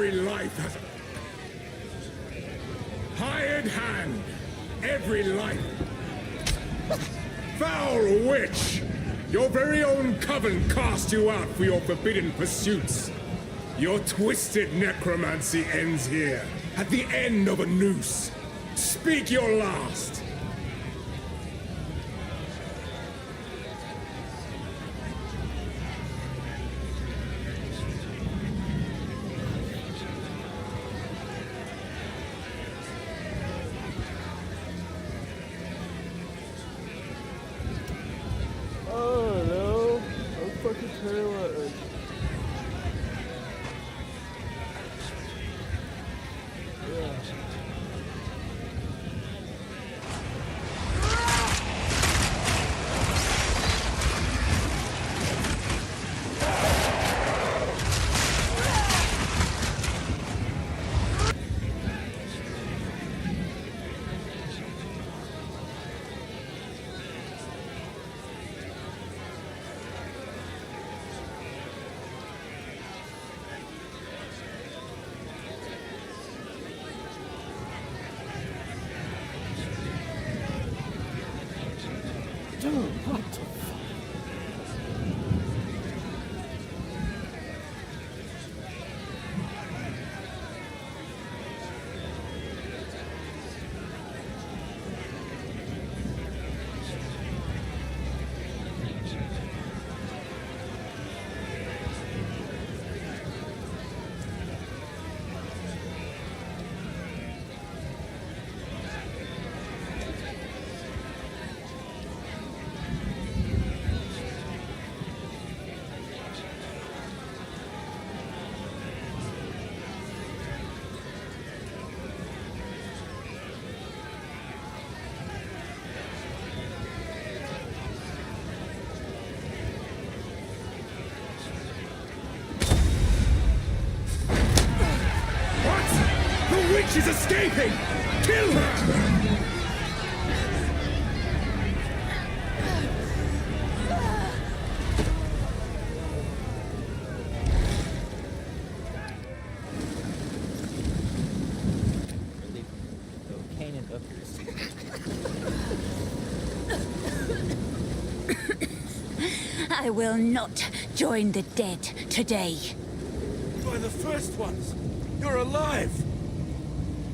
Every life has a hired hand. Every life. Foul witch! Your very own coven cast you out for your forbidden pursuits. Your twisted necromancy ends here, at the end of a noose. Speak your last. Oh no, I'm fucking terrible. Yeah. Dude, what the fuck? The witch is escaping! Kill her! Really cocaine and hookers. I will not join the dead today. You are the first ones. You're alive.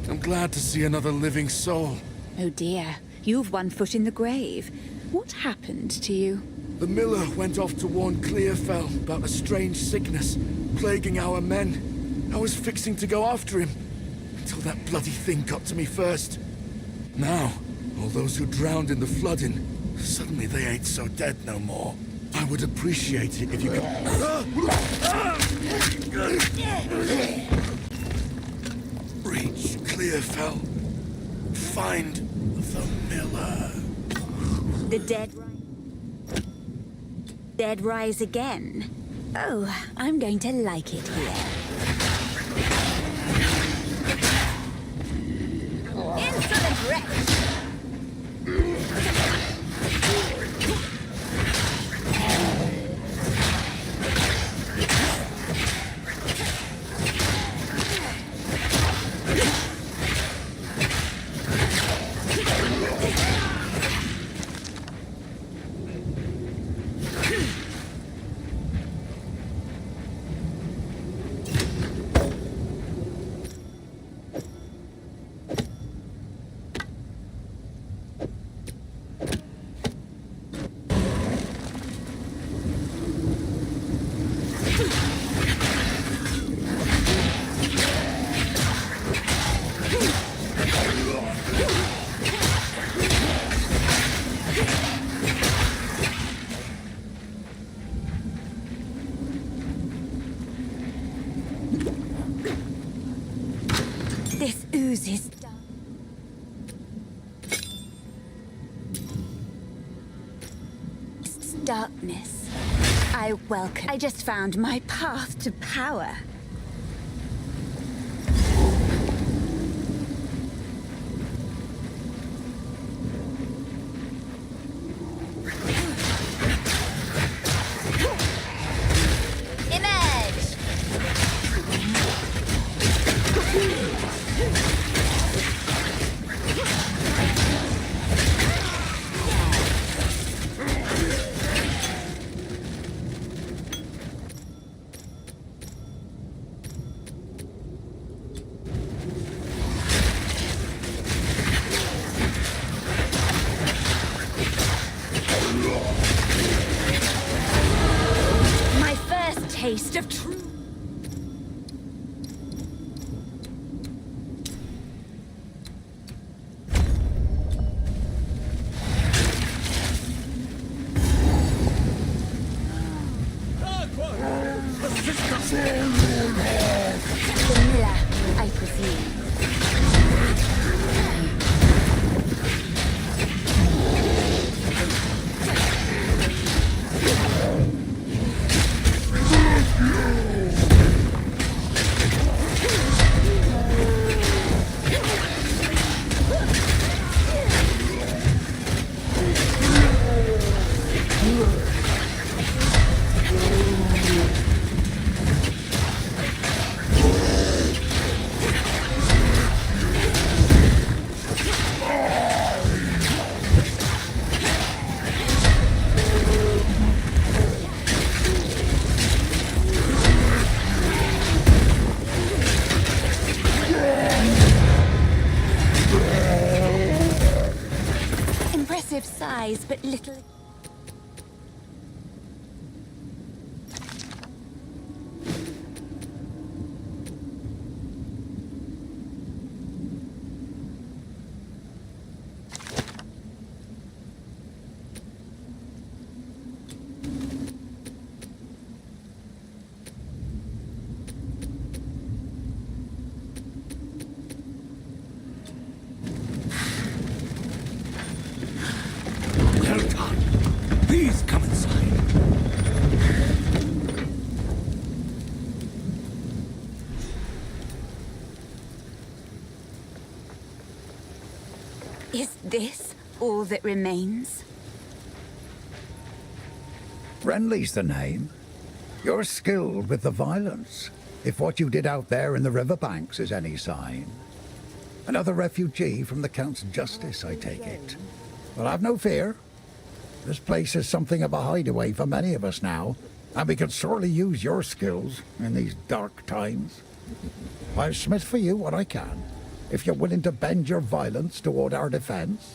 I'm glad to see another living soul. Oh dear, you've one foot in the grave. What happened to you? The miller went off to warn Clearfell about a strange sickness plaguing our men. I was fixing to go after him until that bloody thing got to me first. Now, all those who drowned in the flooding, suddenly they ain't so dead no more. I would appreciate it if you could... Reach Clearfell. Find the miller. The dead rise again. Oh, I'm going to like it here. Insolent wretch! This oozes darkness. I welcome. I just found my path to power. Emerge! taste of true. Vanilla, I presume. Impressive size, but little. Well done. Please come inside. Is this all that remains? Renly's the name. You're skilled with the violence, if what you did out there in the riverbanks is any sign. Another refugee from the Count's justice, I take it. Well, have no fear. This place is something of a hideaway for many of us now, and we could sorely use your skills in these dark times. I'll smith for you what I can, if you're willing to bend your violence toward our defense.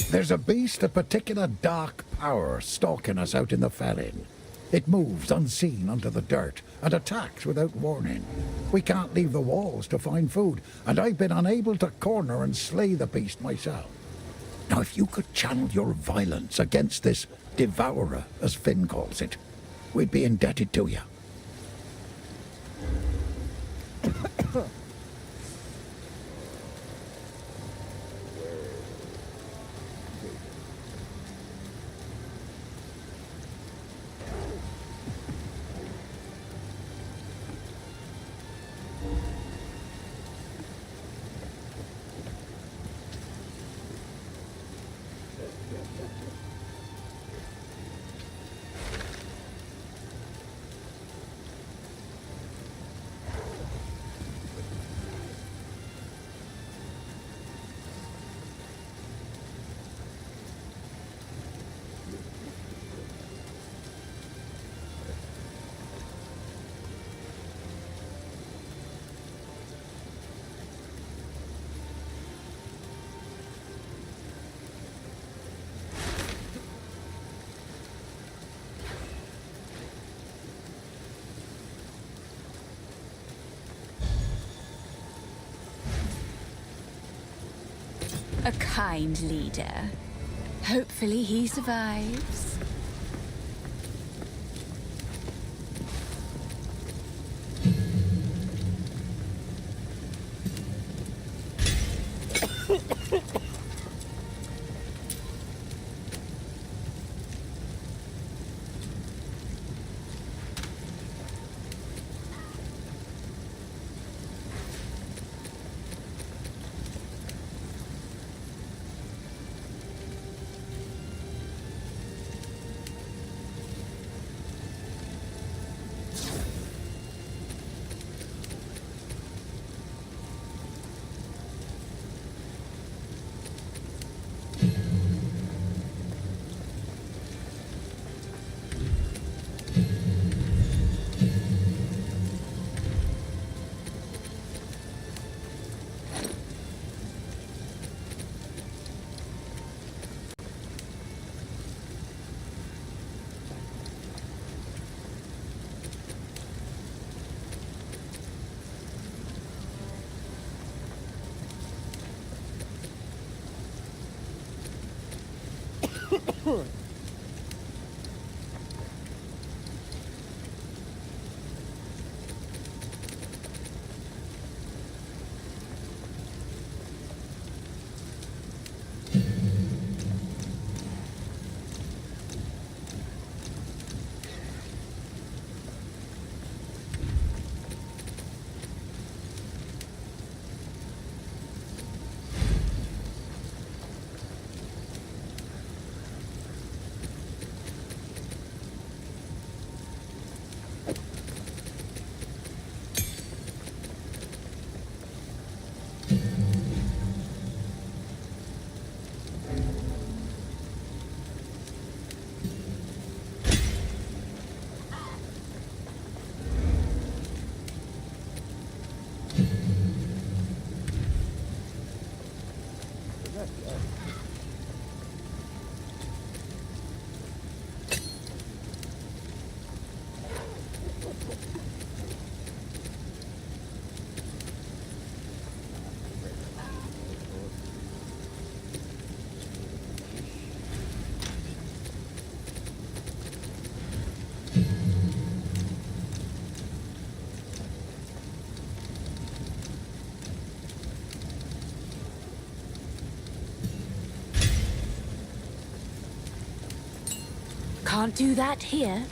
There's a beast of particular dark power stalking us out in the felling. It moves unseen under the dirt and attacks without warning. We can't leave the walls to find food, and I've been unable to corner and slay the beast myself. Now, if you could channel your violence against this devourer, as Finn calls it, we'd be indebted to you. A kind leader. Hopefully he survives. Can't do that here.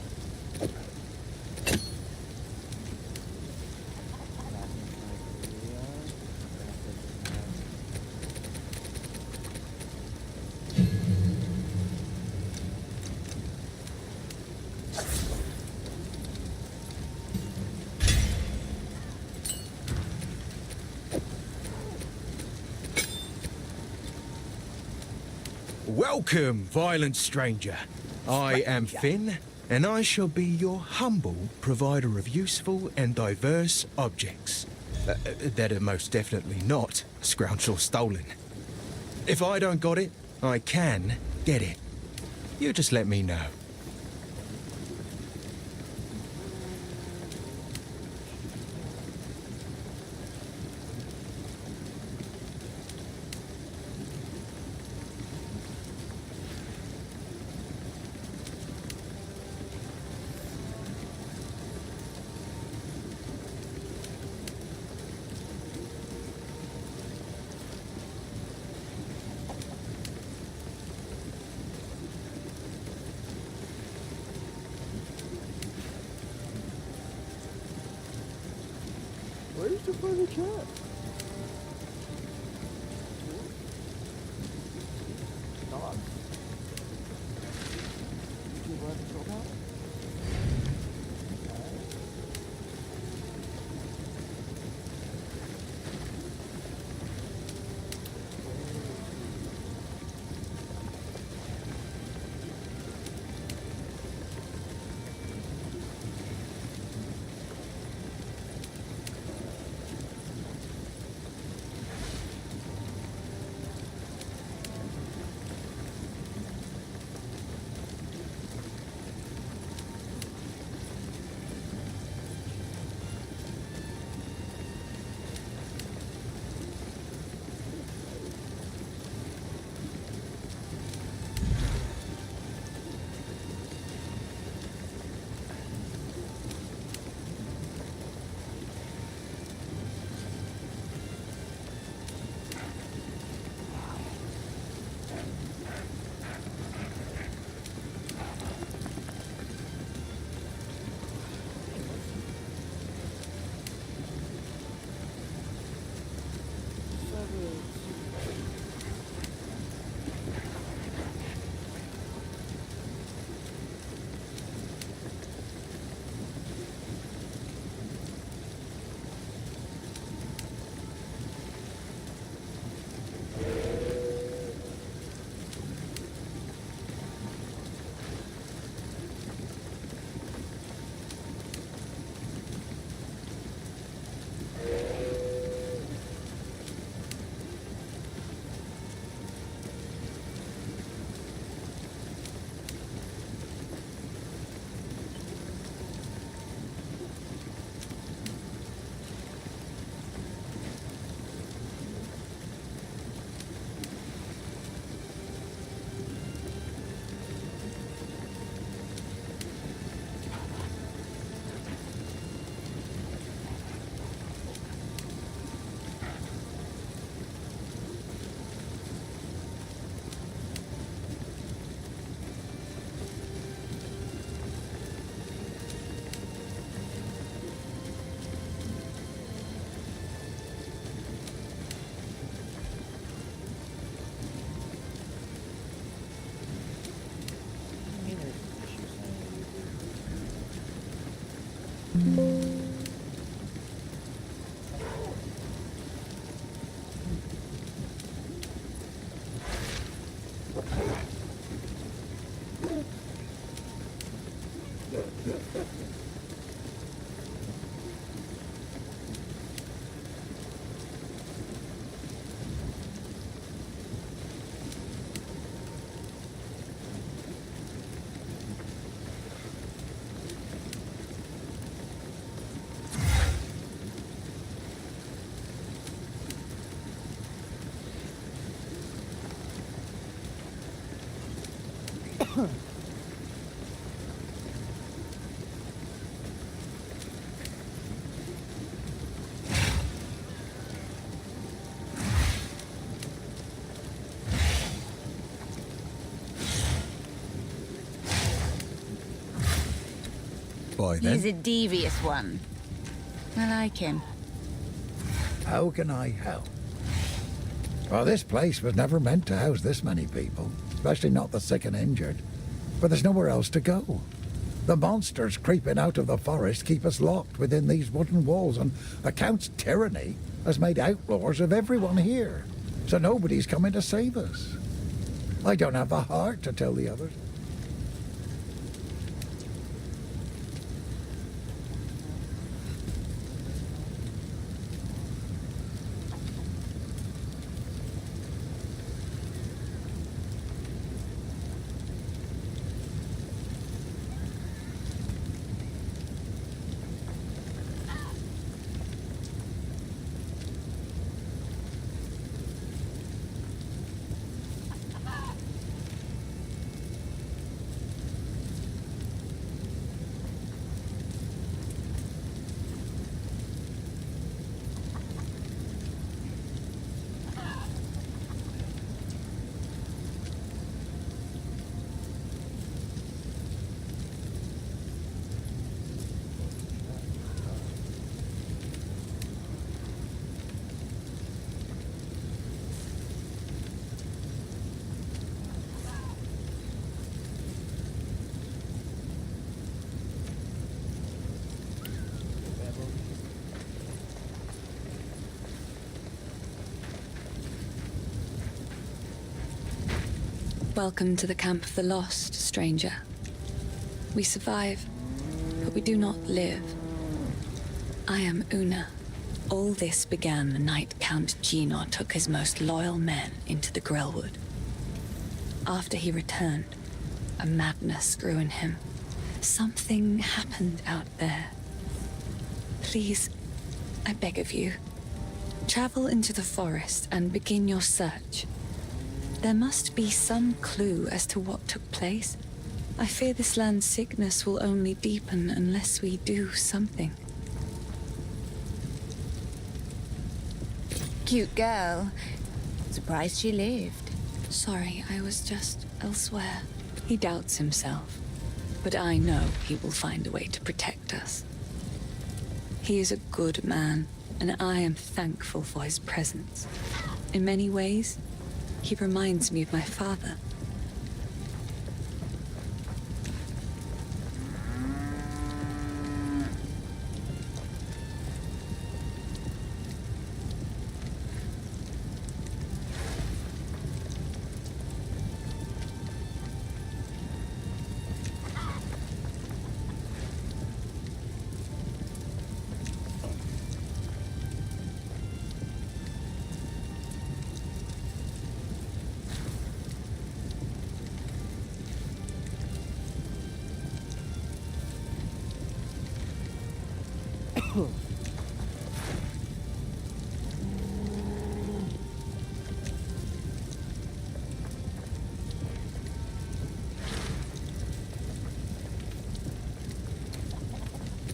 Welcome, violent stranger. I am Finn, and I shall be your humble provider of useful and diverse objects. That are most definitely not scrounged or stolen. If I don't got it, I can get it. You just let me know. Where's the fucking cat? Dog. Did you let it go out? By then, He's a devious one. I like him. How can I help? Well, this place was never meant to house this many people, especially not the sick and injured. But there's nowhere else to go. The monsters creeping out of the forest keep us locked within these wooden walls, and the Count's tyranny has made outlaws of everyone here. So nobody's coming to save us. I don't have the heart to tell the others. Welcome to the Camp of the Lost, stranger. We survive, but we do not live. I am Una. All this began the night Count Gino took his most loyal men into the Grellwood. After he returned, a madness grew in him. Something happened out there. Please, I beg of you, travel into the forest and begin your search. There must be some clue as to what took place. I fear this land's sickness will only deepen unless we do something. Cute girl. Surprised she lived. Sorry, I was just elsewhere. He doubts himself, but I know he will find a way to protect us. He is a good man, and I am thankful for his presence. In many ways, he reminds me of my father.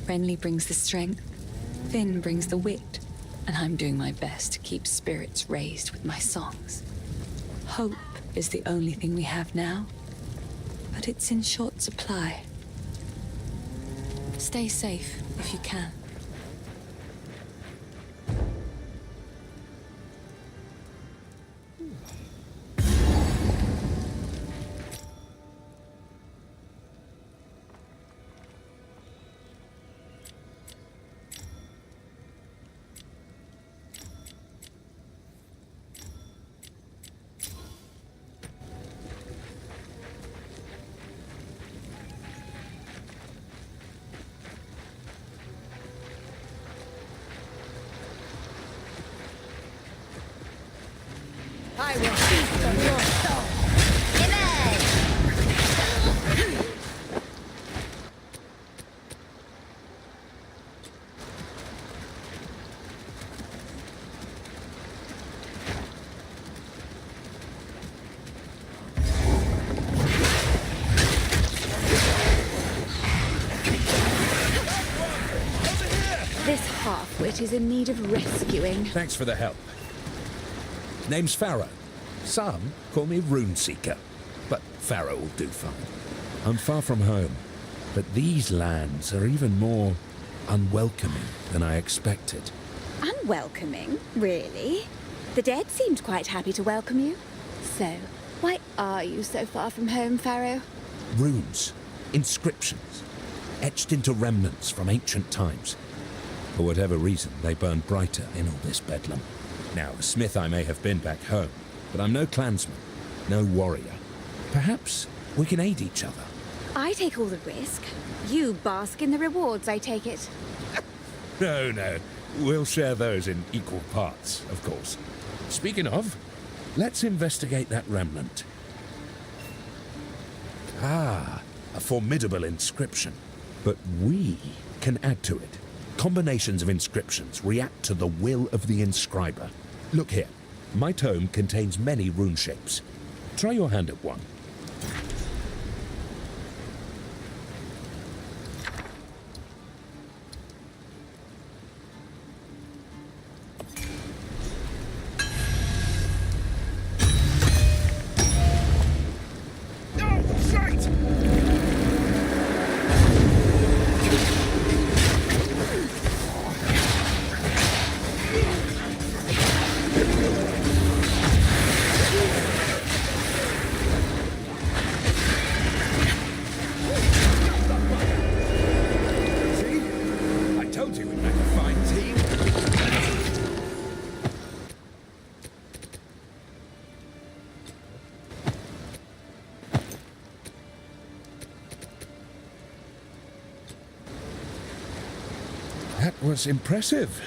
Renly brings the strength, Finn brings the wit, and I'm doing my best to keep spirits raised with my songs. Hope is the only thing we have now, but it's in short supply. Stay safe if you can. I will feast on your soul. banquet is in need of rescuing. Thanks for the help. Name's Pharaoh. Some call me Runeseeker, but Pharaoh will do fine. I'm far from home, but these lands are even more unwelcoming than I expected. Unwelcoming? Really? The dead seemed quite happy to welcome you. So, why are you so far from home, Pharaoh? Runes, inscriptions, etched into remnants from ancient times. For whatever reason, they burn brighter in all this bedlam. Now, a smith I may have been back home, but I'm no clansman, no warrior. Perhaps we can aid each other. I take all the risk. You bask in the rewards, I take it. No. We'll share those in equal parts, of course. Speaking of, let's investigate that remnant. Ah, a formidable inscription. But we can add to it. Combinations of inscriptions react to the will of the inscriber. Look here. My tome contains many rune shapes. Try your hand at one. That was impressive.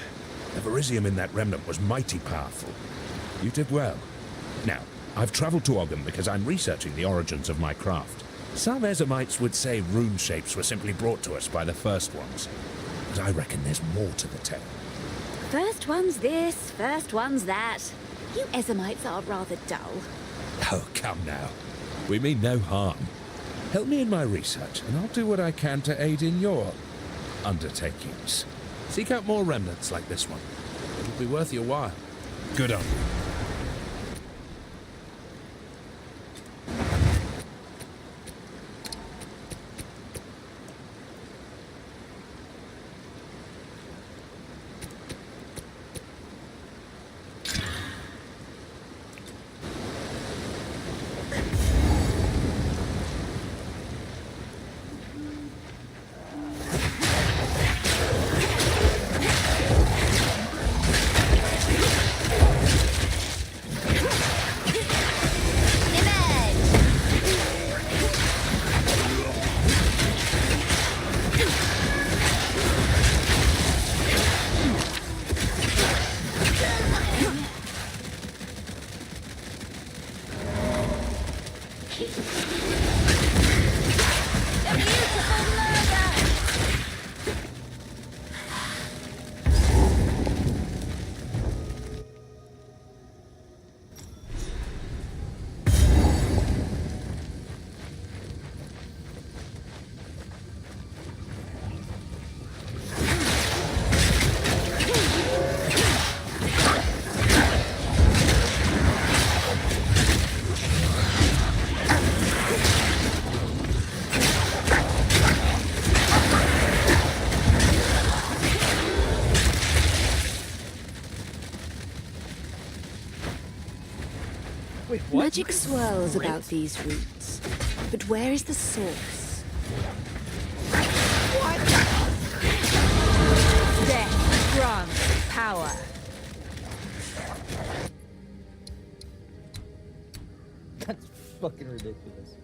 The Verisium in that remnant was mighty powerful. You did well. Now, I've traveled to Ogden because I'm researching the origins of my craft. Some Ezamites would say rune shapes were simply brought to us by the first ones. But I reckon there's more to the tale. First one's this, first one's that. You Ezamites are rather dull. Oh, come now. We mean no harm. Help me in my research, and I'll do what I can to aid in your undertakings. Seek out more remnants like this one. It'll be worth your while. Good on you. Magic swirls about these roots, but where is the source? Death grants power. That's fucking ridiculous.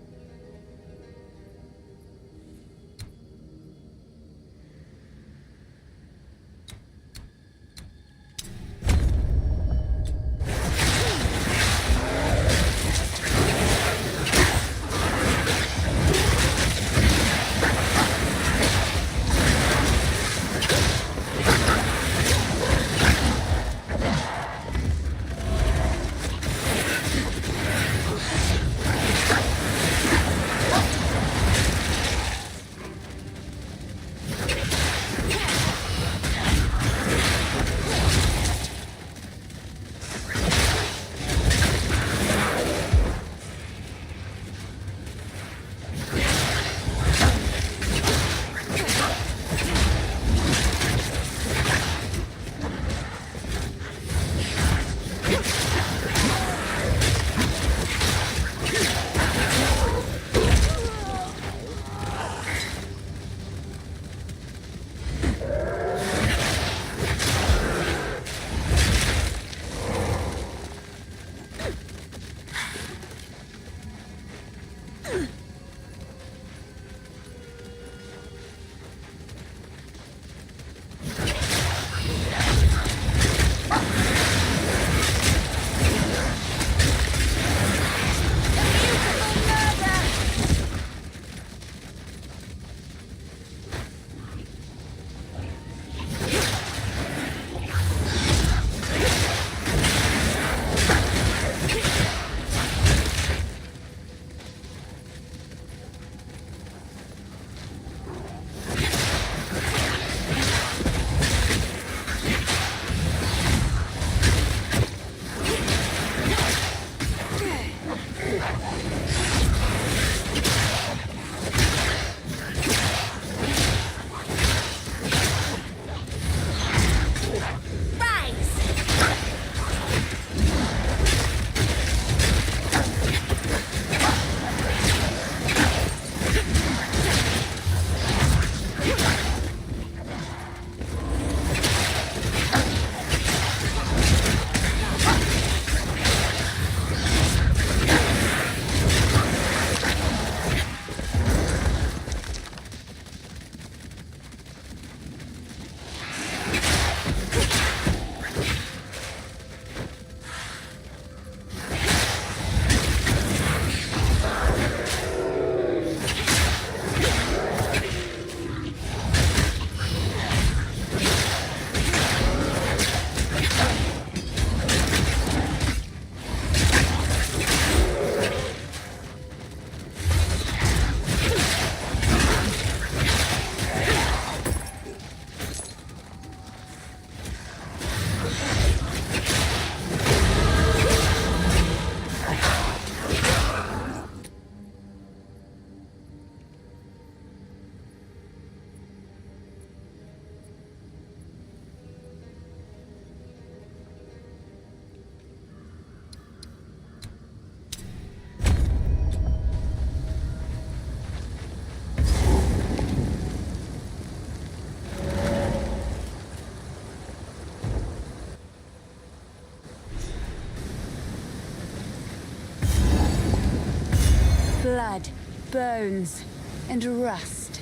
blood, bones, and rust.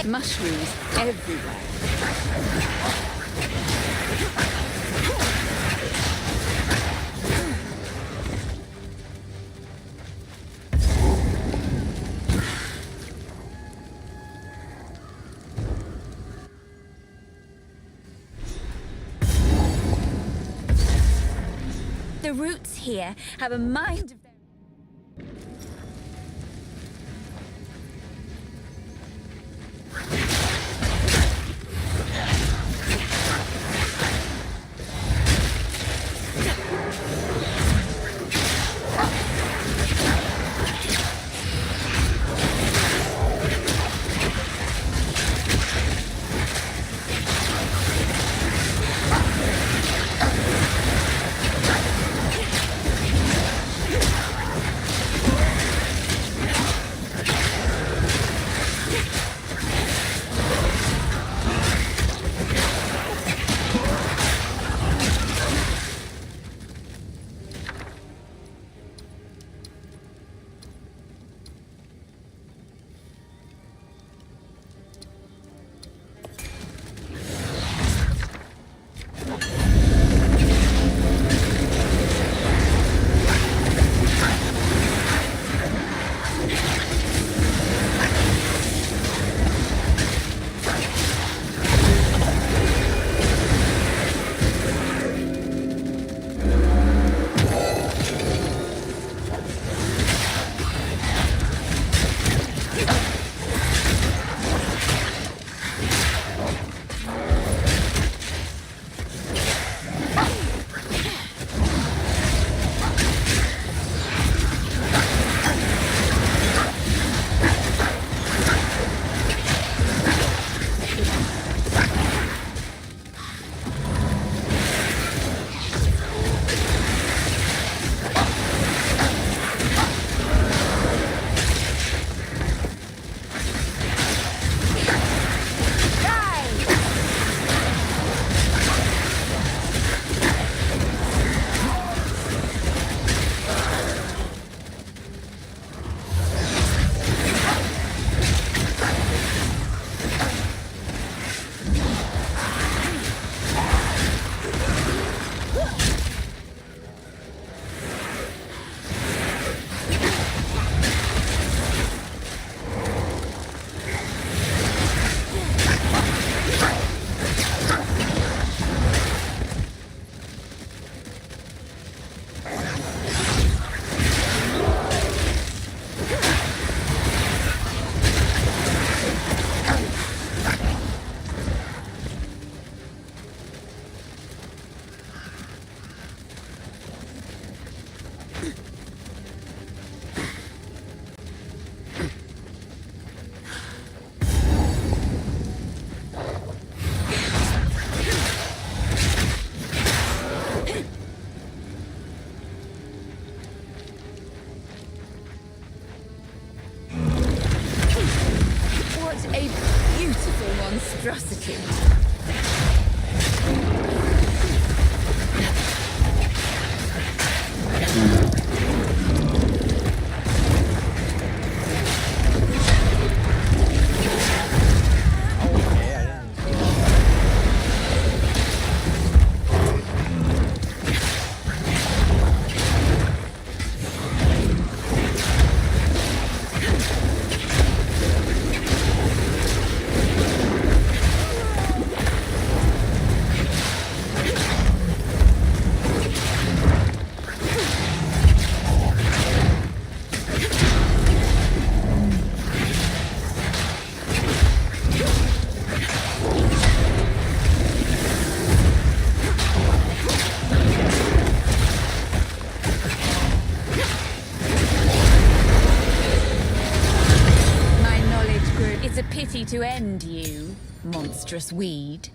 Mushrooms everywhere. The roots here have a mind of their monstrosity. a pity to end you, monstrous weed.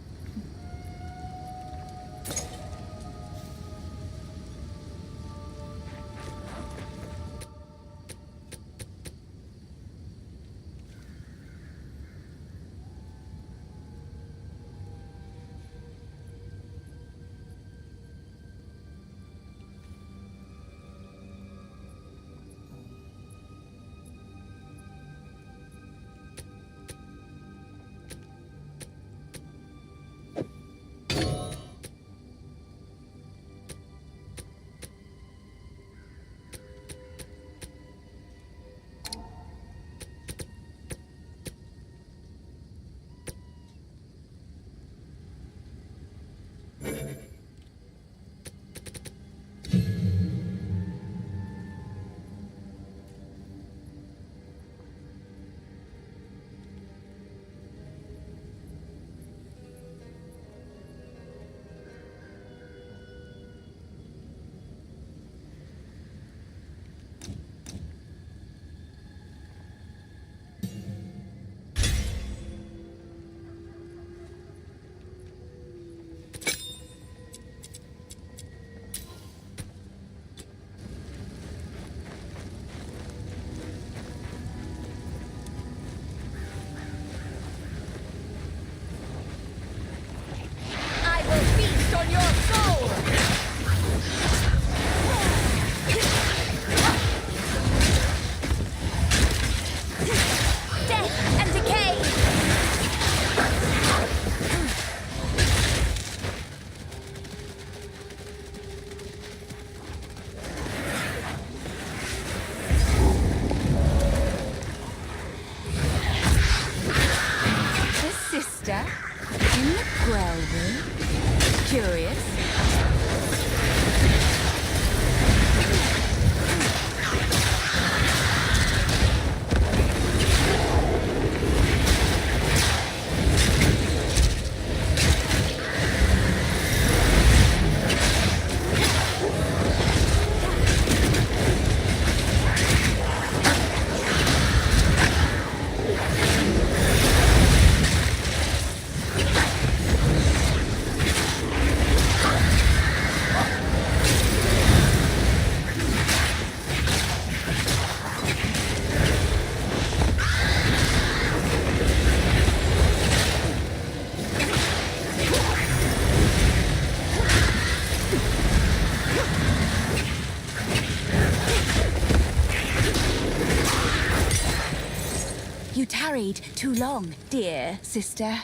You tarried too long, dear sister.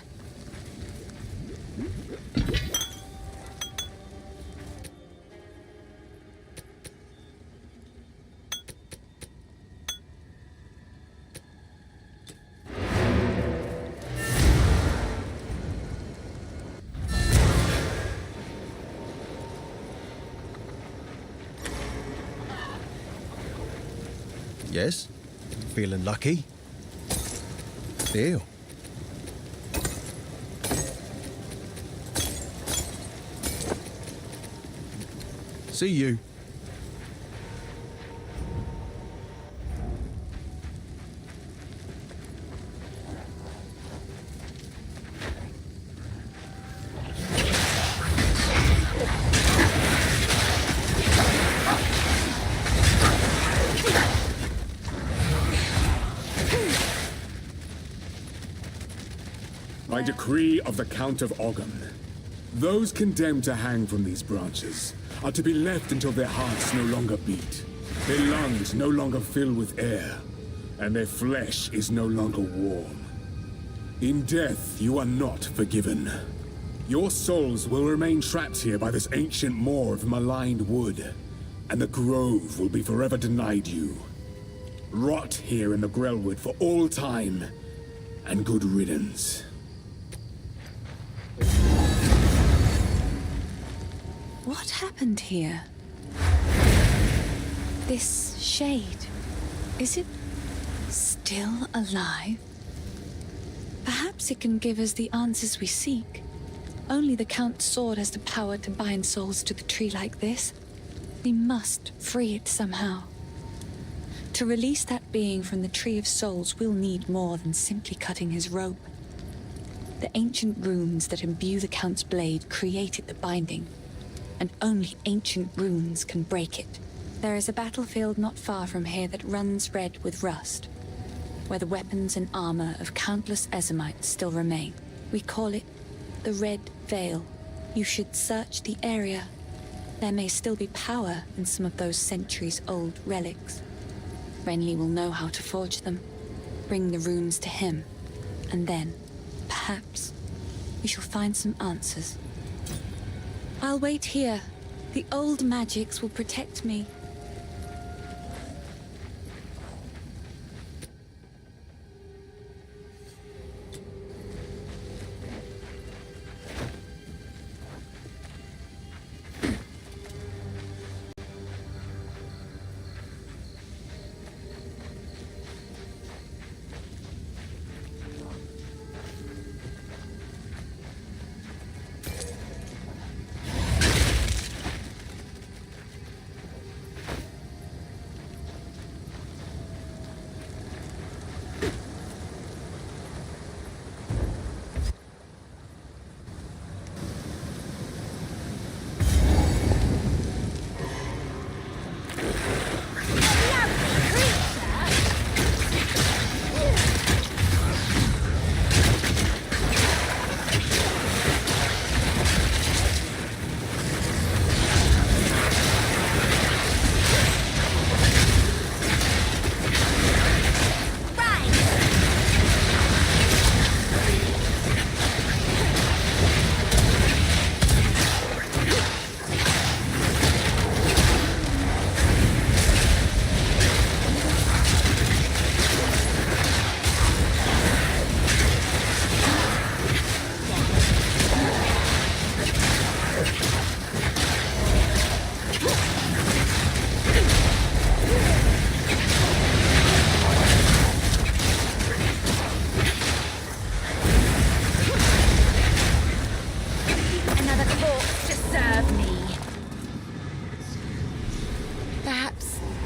Yes? Feeling lucky? Deal. See you. By decree of the Count of Ogham, those condemned to hang from these branches are to be left until their hearts no longer beat, their lungs no longer fill with air, and their flesh is no longer warm. In death, you are not forgiven. Your souls will remain trapped here by this ancient moor of maligned wood, and the grove will be forever denied you. Rot here in the Grellwood for all time, and good riddance. What happened here? This shade, is it still alive? Perhaps it can give us the answers we seek. Only the Count's sword has the power to bind souls to the tree like this. We must free it somehow. To release that being from the Tree of Souls, we'll need more than simply cutting his rope. The ancient runes that imbue the Count's blade created the binding, and only ancient runes can break it. There is a battlefield not far from here that runs red with rust, where the weapons and armor of countless Ezamites still remain. We call it the Red Veil. You should search the area. There may still be power in some of those centuries-old relics. Renly will know how to forge them, bring the runes to him, and then, perhaps, we shall find some answers. I'll wait here. The old magics will protect me.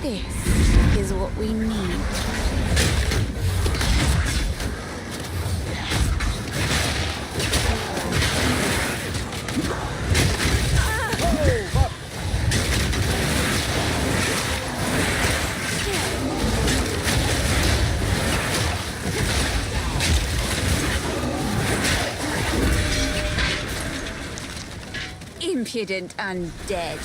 This is what we need. Impudent undead.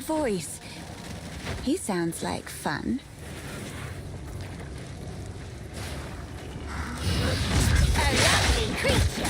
voice? He sounds like fun. A lovely creature!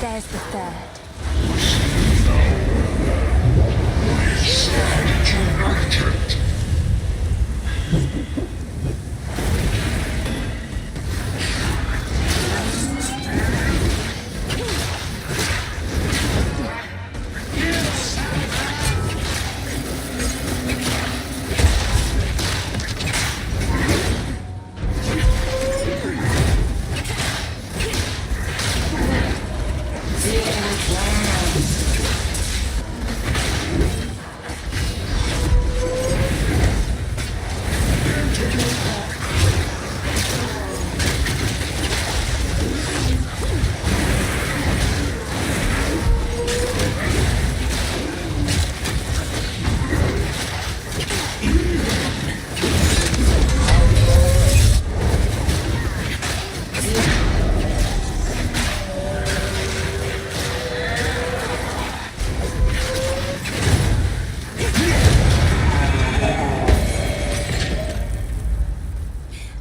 There's the third.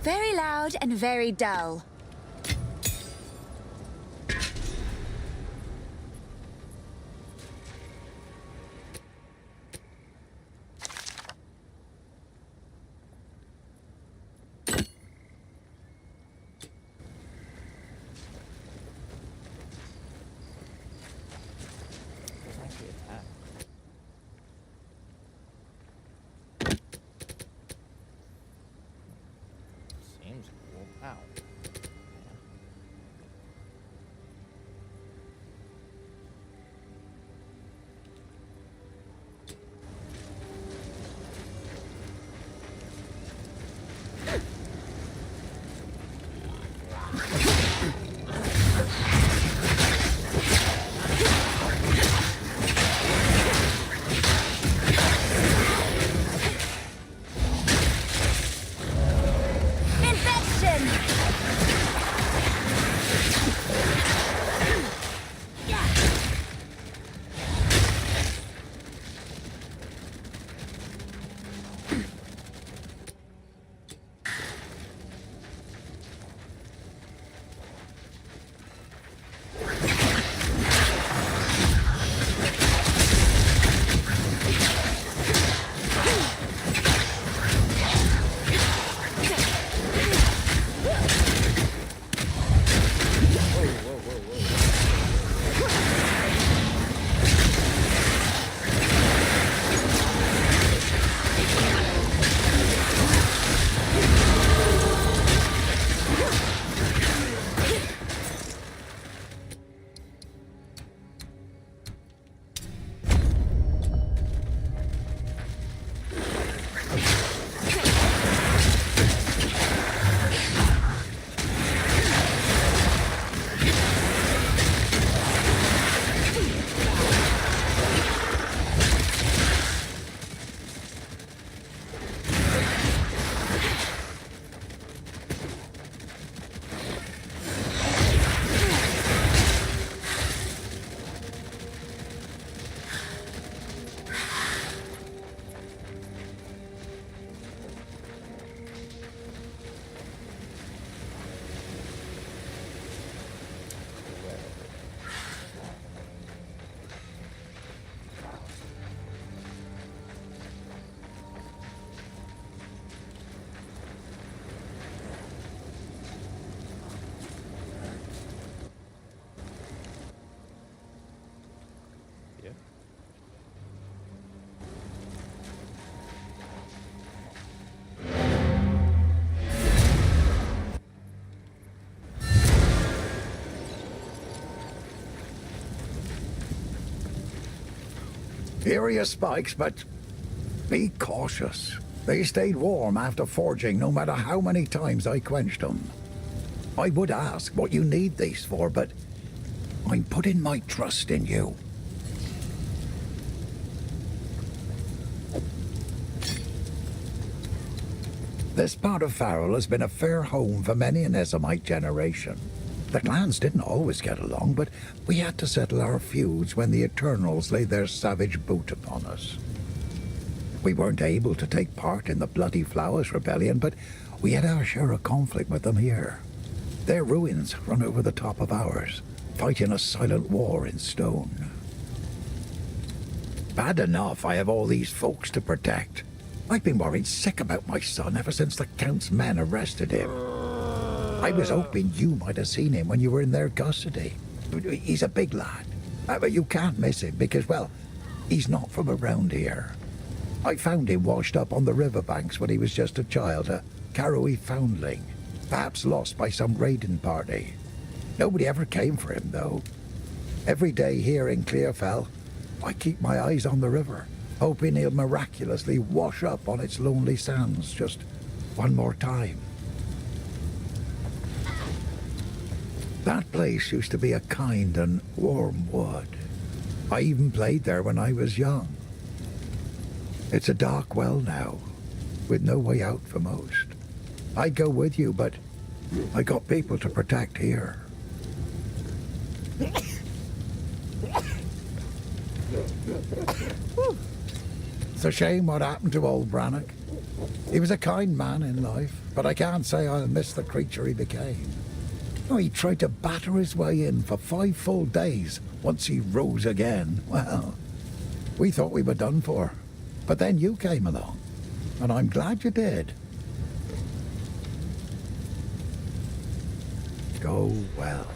Very loud and very dull. Actually attack. Seems cool. Ow. Infection! Furious spikes, but be cautious. They stayed warm after forging no matter how many times I quenched them. I would ask what you need these for, but I'm putting my trust in you. This part of Farrell has been a fair home for many an Esomite generation. The clans didn't always get along, but we had to settle our feuds when the Eternals laid their savage boot upon us. We weren't able to take part in the Bloody Flowers Rebellion, but we had our share of conflict with them here. Their ruins run over the top of ours, fighting a silent war in stone. Bad enough I have all these folks to protect. I've been worried sick about my son ever since the Count's men arrested him. I was hoping you might have seen him when you were in their custody. He's a big lad, but you can't miss him because, well, he's not from around here. I found him washed up on the riverbanks when he was just a child, a Karoi foundling, perhaps lost by some raiding party. Nobody ever came for him, though. Every day here in Clearfell, I keep my eyes on the river, hoping he'll miraculously wash up on its lonely sands just one more time. That place used to be a kind and warm wood. I even played there when I was young. It's a dark well now, with no way out for most. I'd go with you, but I got people to protect here. It's a shame what happened to old Brannock. He was a kind man in life, but I can't say I'll miss the creature he became. Oh, he tried to batter his way in for 5 full days once he rose again. Well, we thought we were done for. But then you came along, and I'm glad you did. Go well.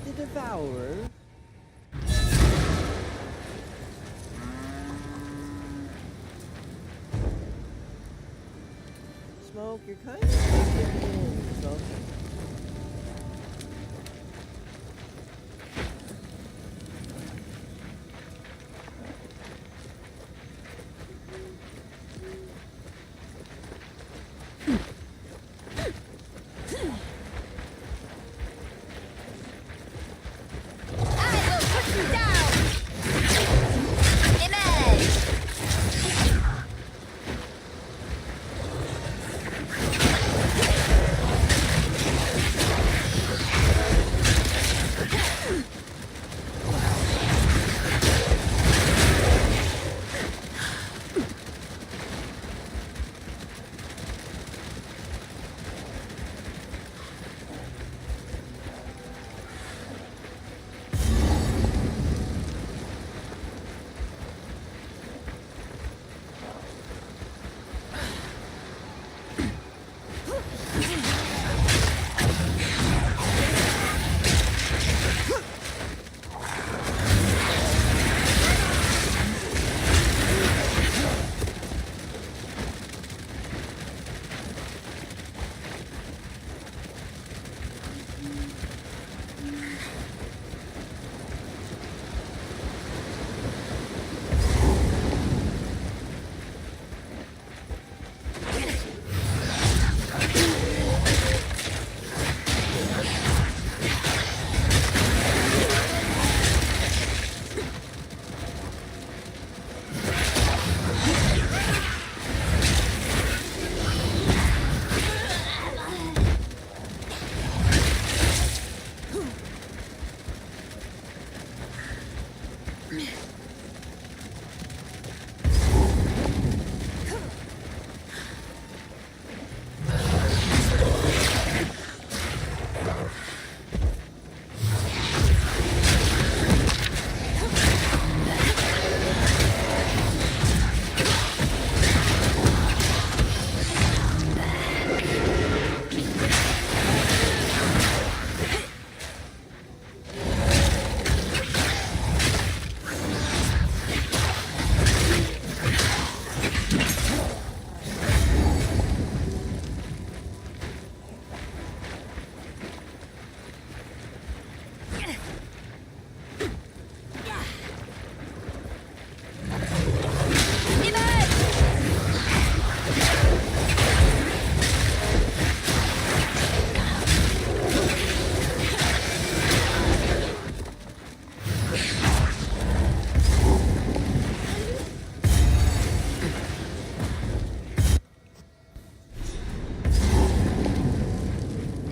The Devourer. Smoke, you're kind of taking in, Smoke.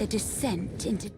A descent into...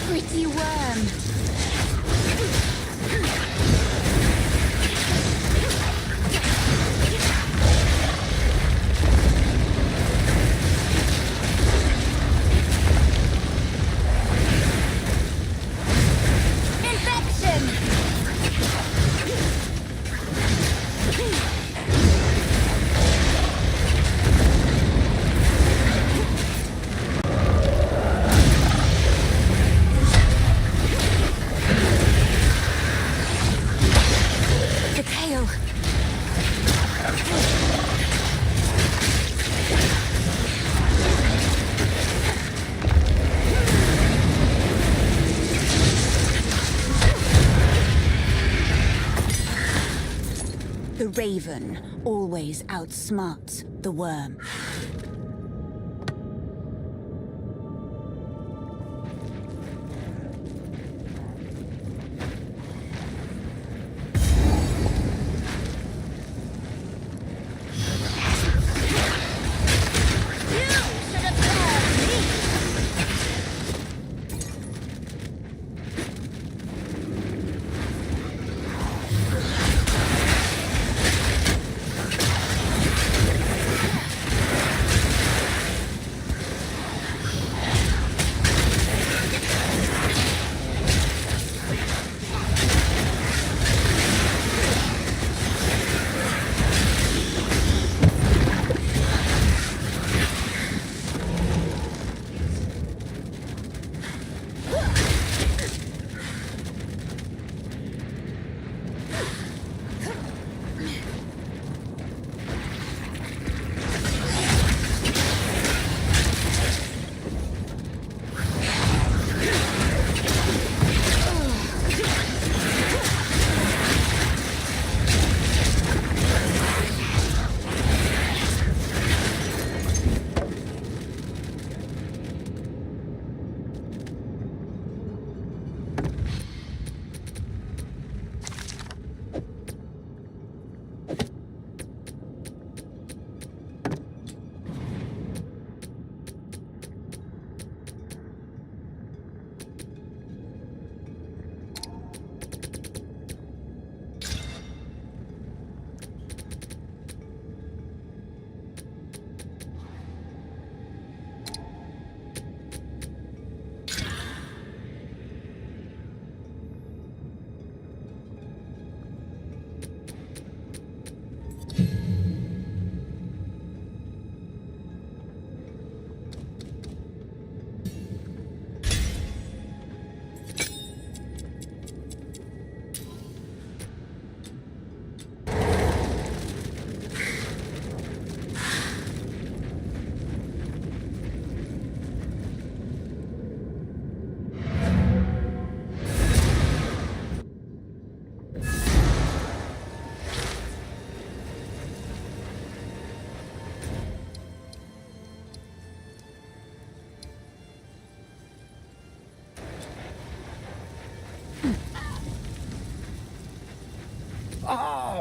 Pretty worm. The raven always outsmarts the worm.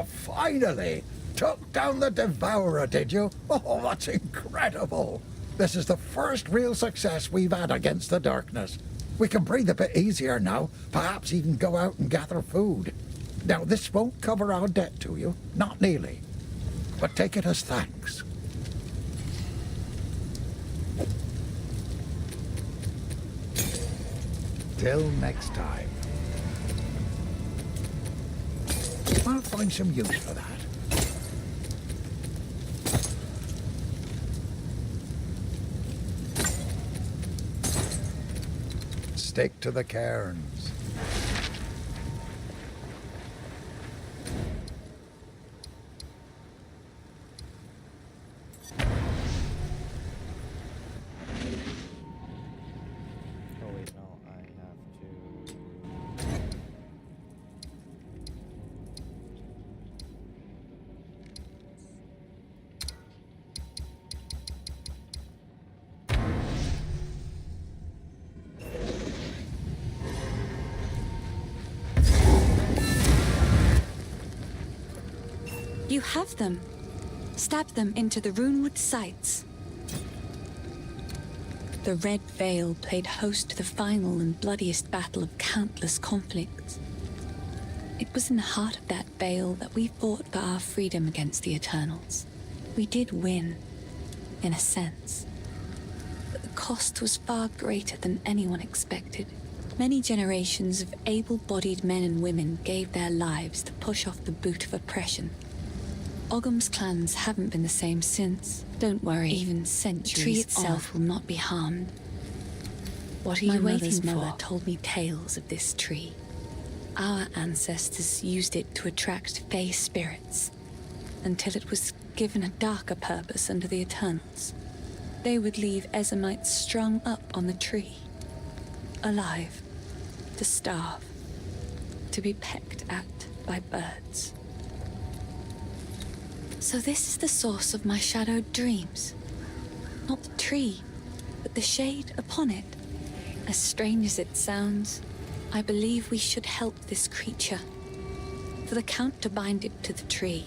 finally! Took down the Devourer, did you? Oh, that's incredible! This is the first real success we've had against the darkness. We can breathe a bit easier now, perhaps even go out and gather food. Now, this won't cover our debt to you, not nearly. But take it as thanks. Till next time. I'll find some use for that. Stick to the cairns. Oh wait, no, I have to. You have them. Stab them into the runewood sights. The Red Veil played host to the final and bloodiest battle of countless conflicts. It was in the heart of that veil that we fought for our freedom against the Eternals. We did win, in a sense. But the cost was far greater than anyone expected. Many generations of able-bodied men and women gave their lives to push off the boot of oppression. Ogham's clans haven't been the same since. Don't worry, even centuries the tree itself will not be harmed. What are you waiting for? My mother told me tales of this tree. Our ancestors used it to attract fey spirits, until it was given a darker purpose under the Eternals. They would leave Ezamites strung up on the tree, alive, to starve, to be pecked at by birds. So this is the source of my shadowed dreams. Not the tree, but the shade upon it. As strange as it sounds, I believe we should help this creature. For the Count to bind it to the tree,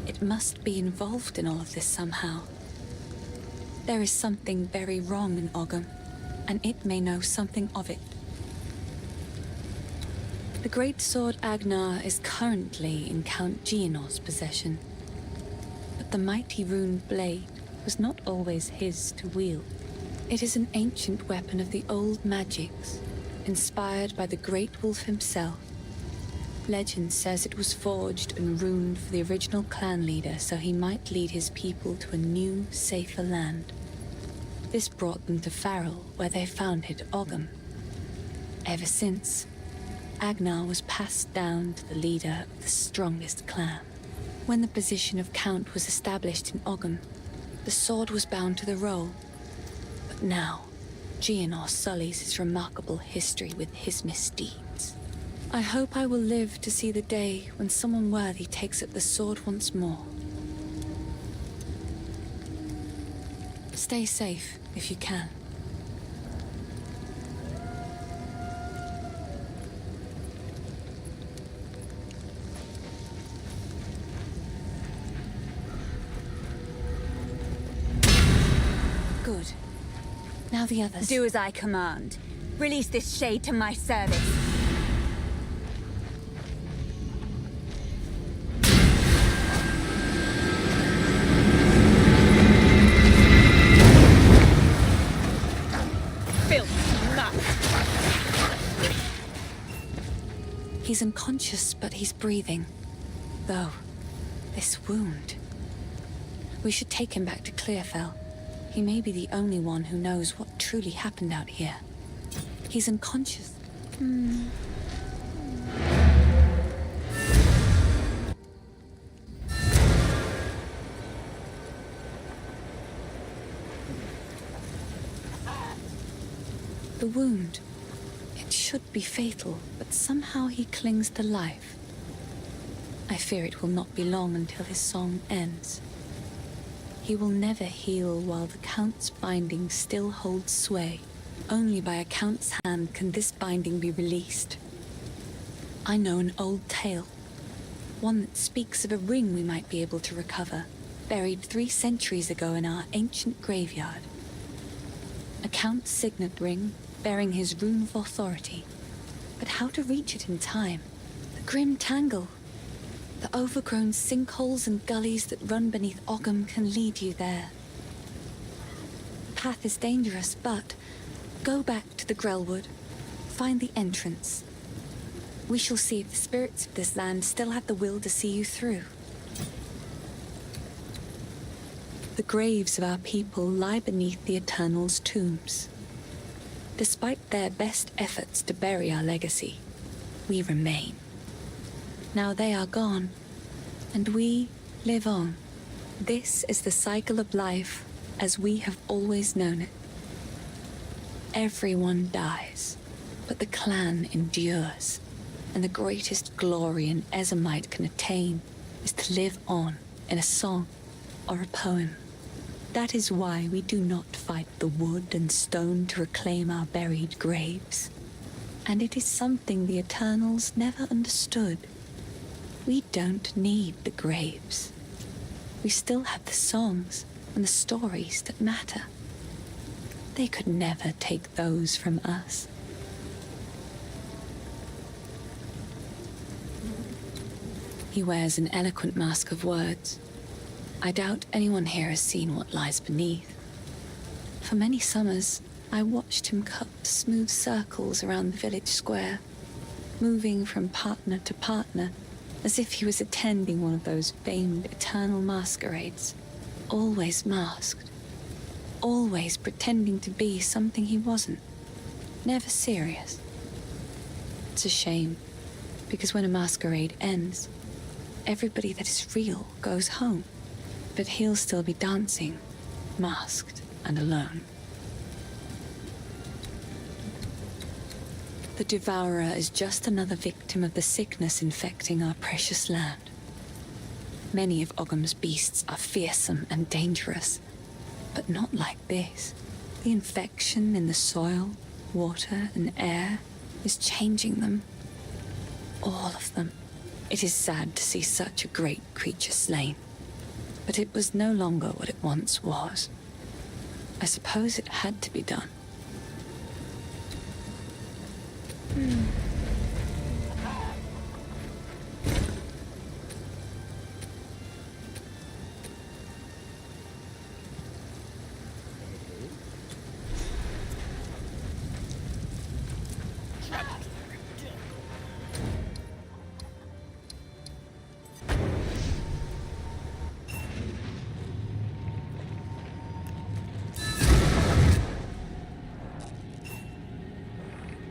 it must be involved in all of this somehow. There is something very wrong in Ogham, and it may know something of it. The great sword Agnar is currently in Count Geonor's possession. But the mighty rune blade was not always his to wield. It is an ancient weapon of the old magics, inspired by the Great Wolf himself. Legend says it was forged and runed for the original clan leader so he might lead his people to a new, safer land. This brought them to Farrell, where they founded Ogham. Ever since, Agnar was passed down to the leader of the strongest clan. When the position of Count was established in Ogham, the sword was bound to the role. But now, Geonor sullies his remarkable history with his misdeeds. I hope I will live to see the day when someone worthy takes up the sword once more. Stay safe, if you can. Good. Now the others. Do as I command. Release this shade to my service. He's unconscious, but he's breathing. Though, this wound... We should take him back to Clearfell. He may be the only one who knows what truly happened out here. He's unconscious. The wound. It should be fatal, but somehow he clings to life. I fear it will not be long until his song ends. He will never heal while the Count's binding still holds sway. Only by a Count's hand can this binding be released. I know an old tale. One that speaks of a ring we might be able to recover, buried 3 centuries ago in our ancient graveyard. A Count's signet ring, bearing his rune of authority. But how to reach it in time? The grim tangle. The overgrown sinkholes and gullies that run beneath Ogham can lead you there. The path is dangerous, but go back to the Grelwood. Find the entrance. We shall see if the spirits of this land still have the will to see you through. The graves of our people lie beneath the Eternal's tombs. Despite their best efforts to bury our legacy, we remain. Now they are gone, and we live on. This is the cycle of life as we have always known it. Everyone dies, but the clan endures, and the greatest glory an Ezomite can attain is to live on in a song or a poem. That is why we do not fight the wood and stone to reclaim our buried graves. And it is something the Eternals never understood. We don't need the graves. We still have the songs and the stories that matter. They could never take those from us. He wears an eloquent mask of words. I doubt anyone here has seen what lies beneath. For many summers, I watched him cut smooth circles around the village square, moving from partner to partner, as if he was attending one of those famed eternal masquerades. Always masked. Always pretending to be something he wasn't. Never serious. It's a shame, because when a masquerade ends, everybody that is real goes home. But he'll still be dancing, masked and alone. The Devourer is just another victim of the sickness infecting our precious land. Many of Ogham's beasts are fearsome and dangerous, but not like this. The infection in the soil, water, and air is changing them. All of them. It is sad to see such a great creature slain. But it was no longer what it once was. I suppose it had to be done.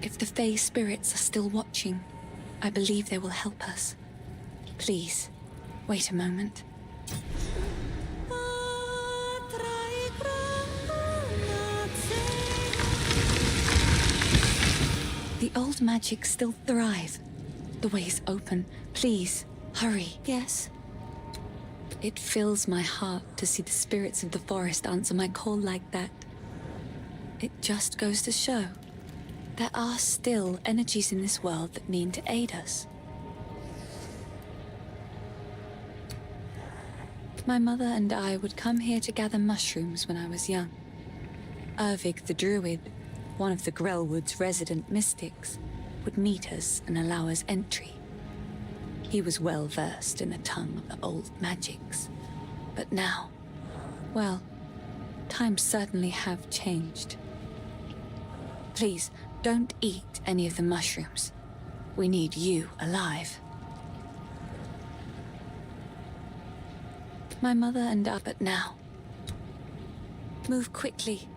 If the Fae spirits are still watching, I believe they will help us. Please, wait a moment. The old magics still thrive. The way is open. Please, hurry. Yes? It fills my heart to see the spirits of the forest answer my call like that. It just goes to show there are still energies in this world that mean to aid us. My mother and I would come here to gather mushrooms when I was young. Ervig the Druid, one of the Grelwood's resident mystics, would meet us and allow us entry. He was well versed in the tongue of the old magics. But now, well, times certainly have changed. Please, don't eat any of the mushrooms. We need you alive. My mother and I, but now. Move quickly.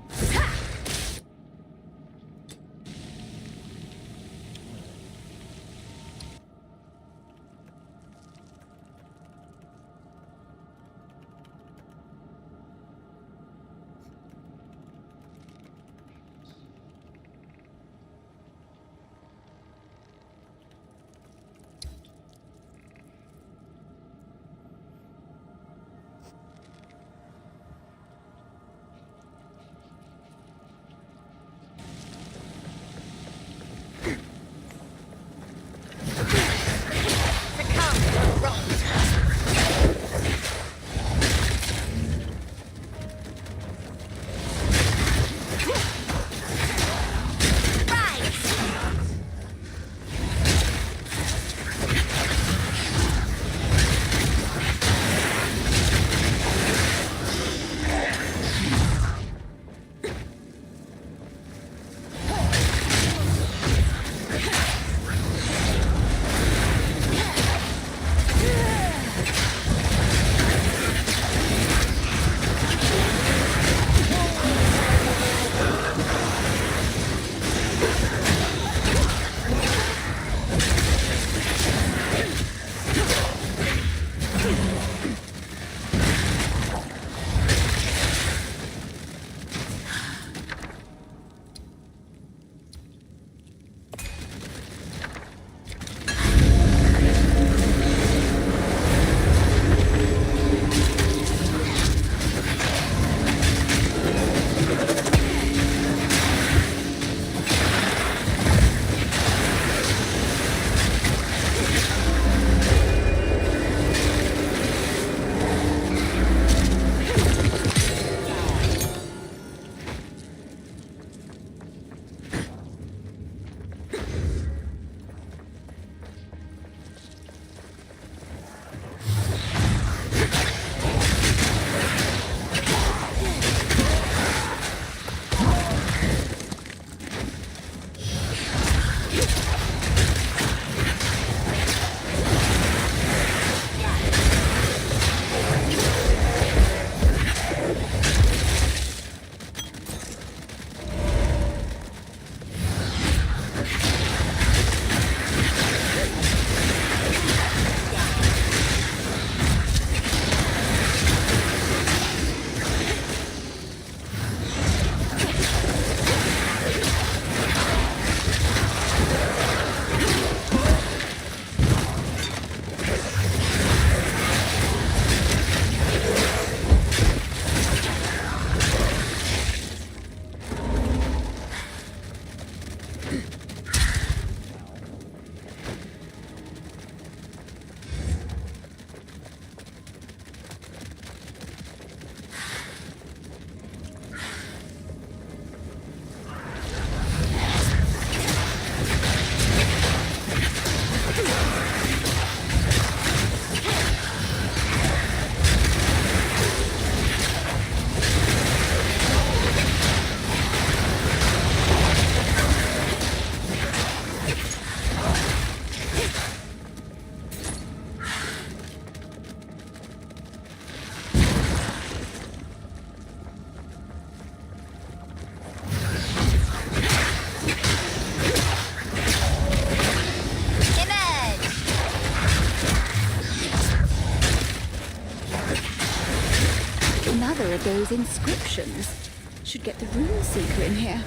another of those inscriptions. Should get the rune seeker in here.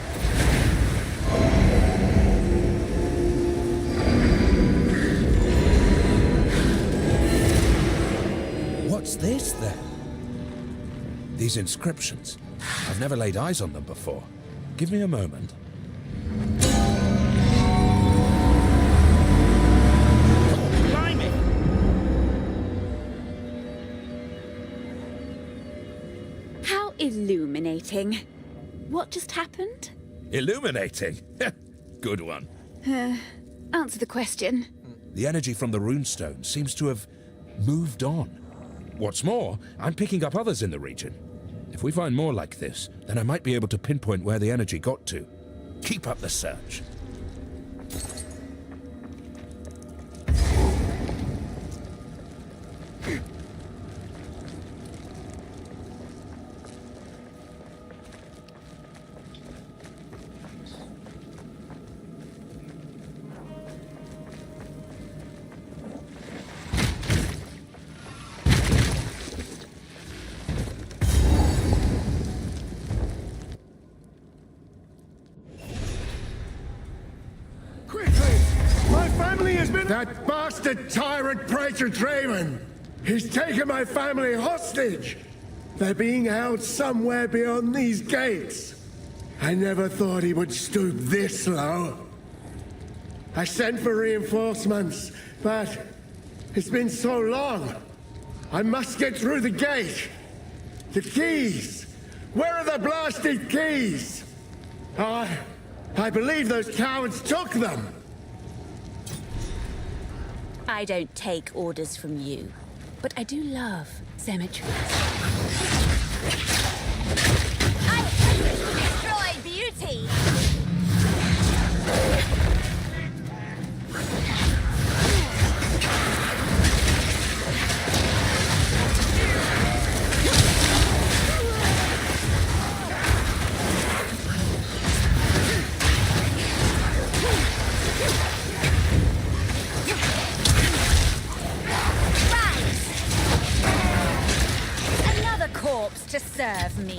What's this, then? These inscriptions. I've never laid eyes on them before. Give me a moment. Blimey! How illuminating. What just happened? Illuminating? Good one. Answer the question. The energy from the runestone seems to have moved on. What's more, I'm picking up others in the region. If we find more like this, then I might be able to pinpoint where the energy got to. Keep up the search. Quickly! My family has been... That bastard tyrant Praetor Draven! He's taken my family hostage! They're being held somewhere beyond these gates. I never thought he would stoop this low. I sent for reinforcements, but it's been so long. I must get through the gate. The keys! Where are the blasted keys? I believe those cowards took them. I don't take orders from you, but I do love cemeteries. I hate to destroy beauty! Another corpse to serve me.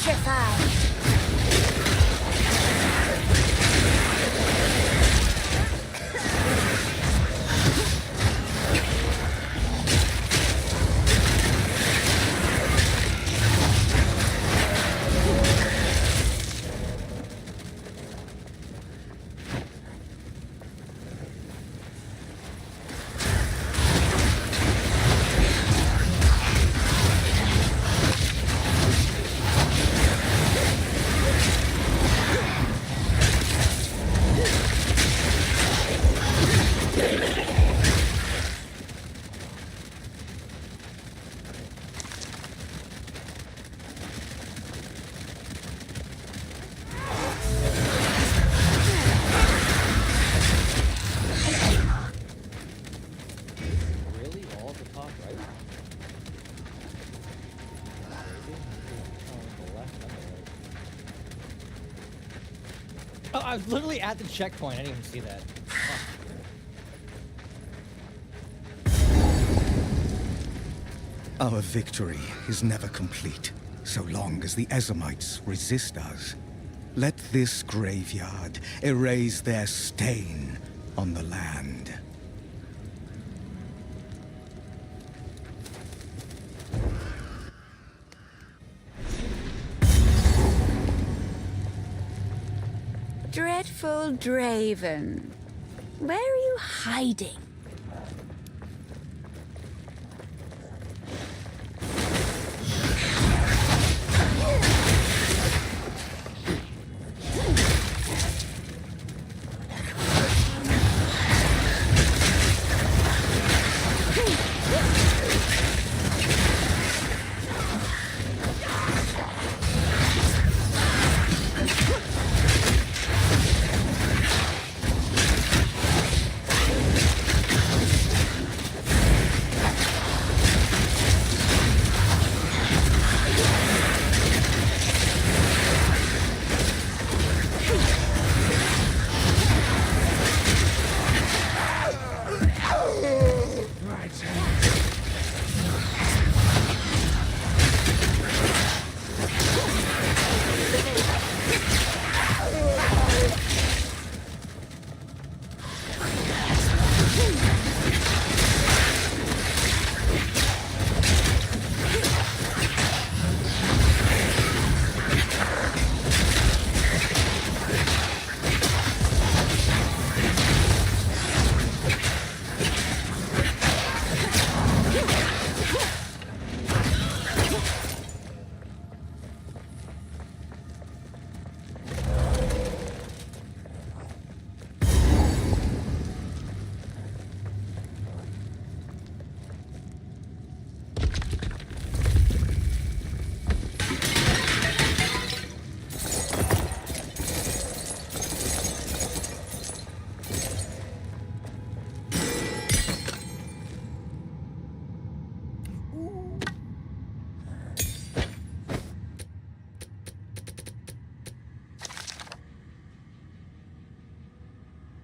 Petrified. Really? All at the top right? Maybe? Oh, the left and the right. Oh, I was literally at the checkpoint. I didn't even see that. Our victory is never complete, so long as the Ezamites resist us. Let this graveyard erase their stain on the land. Dreadful Draven. Where are you hiding?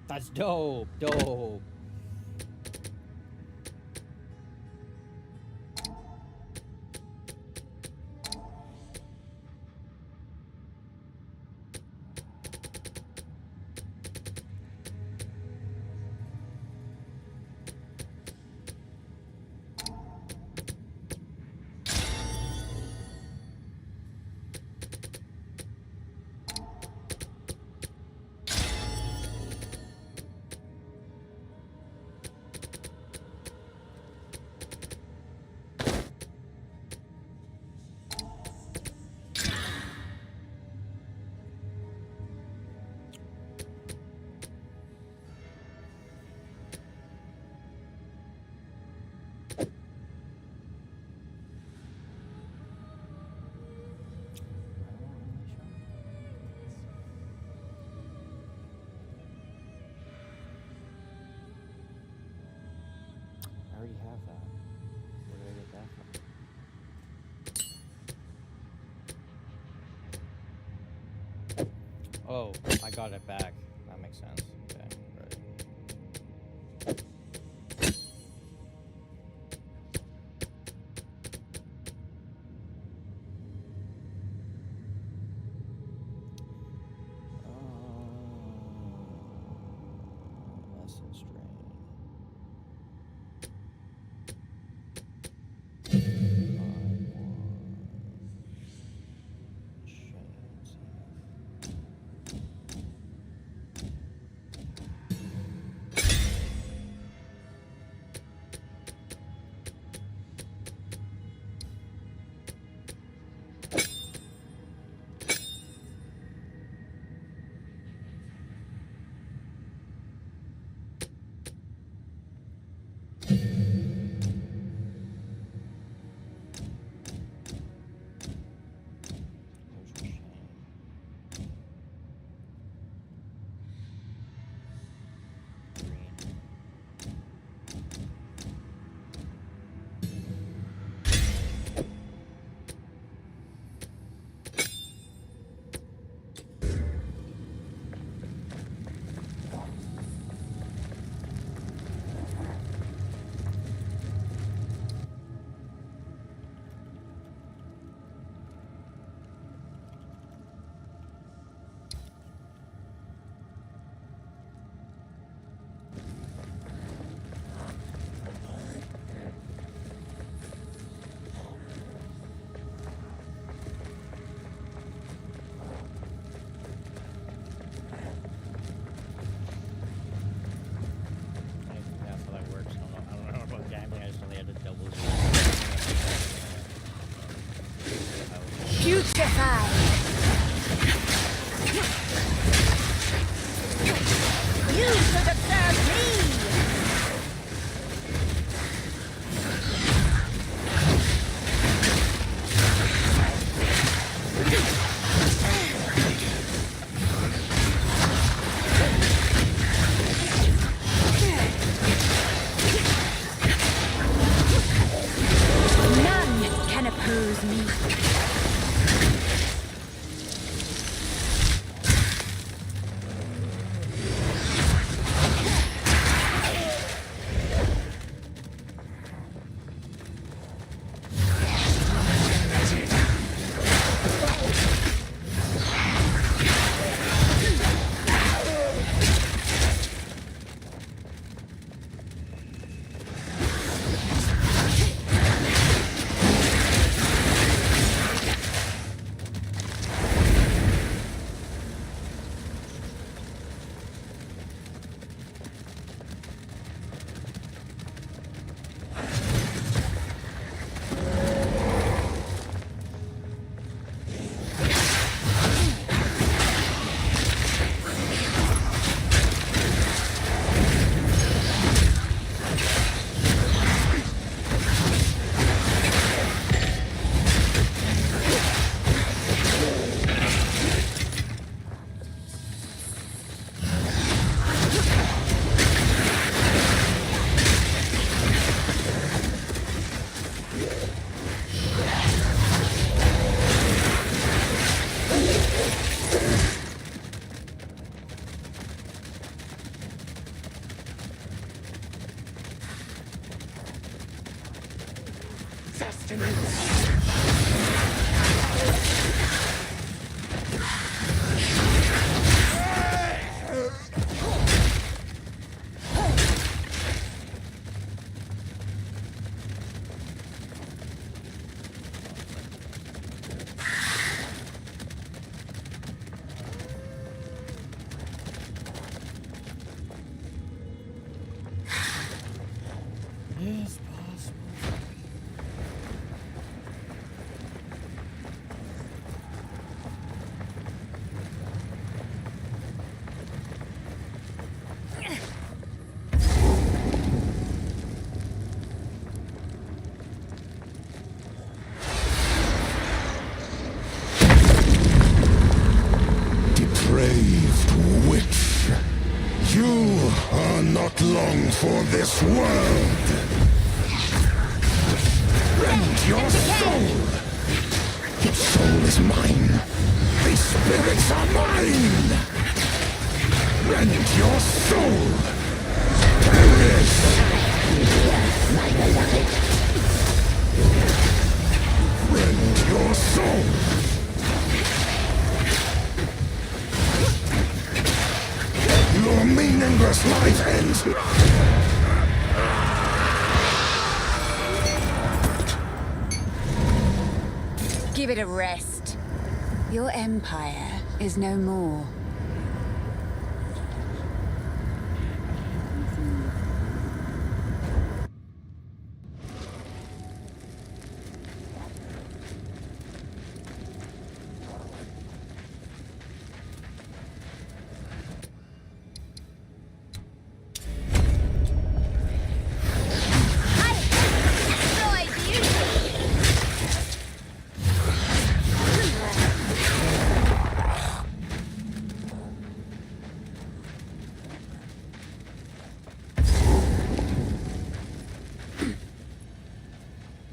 That's dope. Dope. I already have that. Where did I get that from? Oh, I got it back. That makes sense. Okay, right. Electrified! You should have served me! None can oppose me. Yes, possible. Depraved witch, you are not long for this world. Rend your soul. Your soul is mine. These spirits are mine. Rend your soul. Perish. Rend your soul. Your meaningless life ends. Give it a rest. Your empire is no more.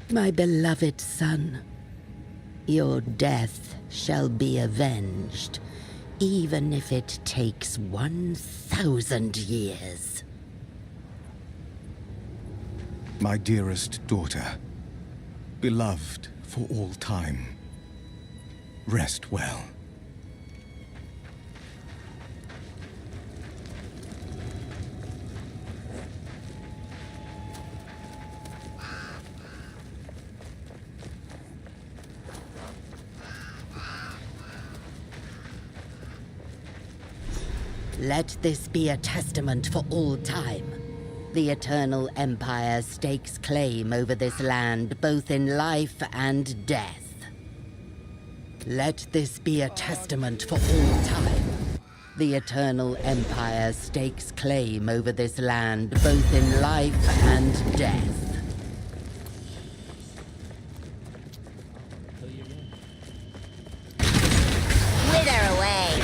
My beloved son, your death shall be avenged, even if it takes 1,000 years. My dearest daughter, beloved for all time, rest well. Let this be a testament for all time. The Eternal Empire stakes claim over this land, both in life and death. Let this be a testament for all time. The Eternal Empire stakes claim over this land, both in life and death. Wither away.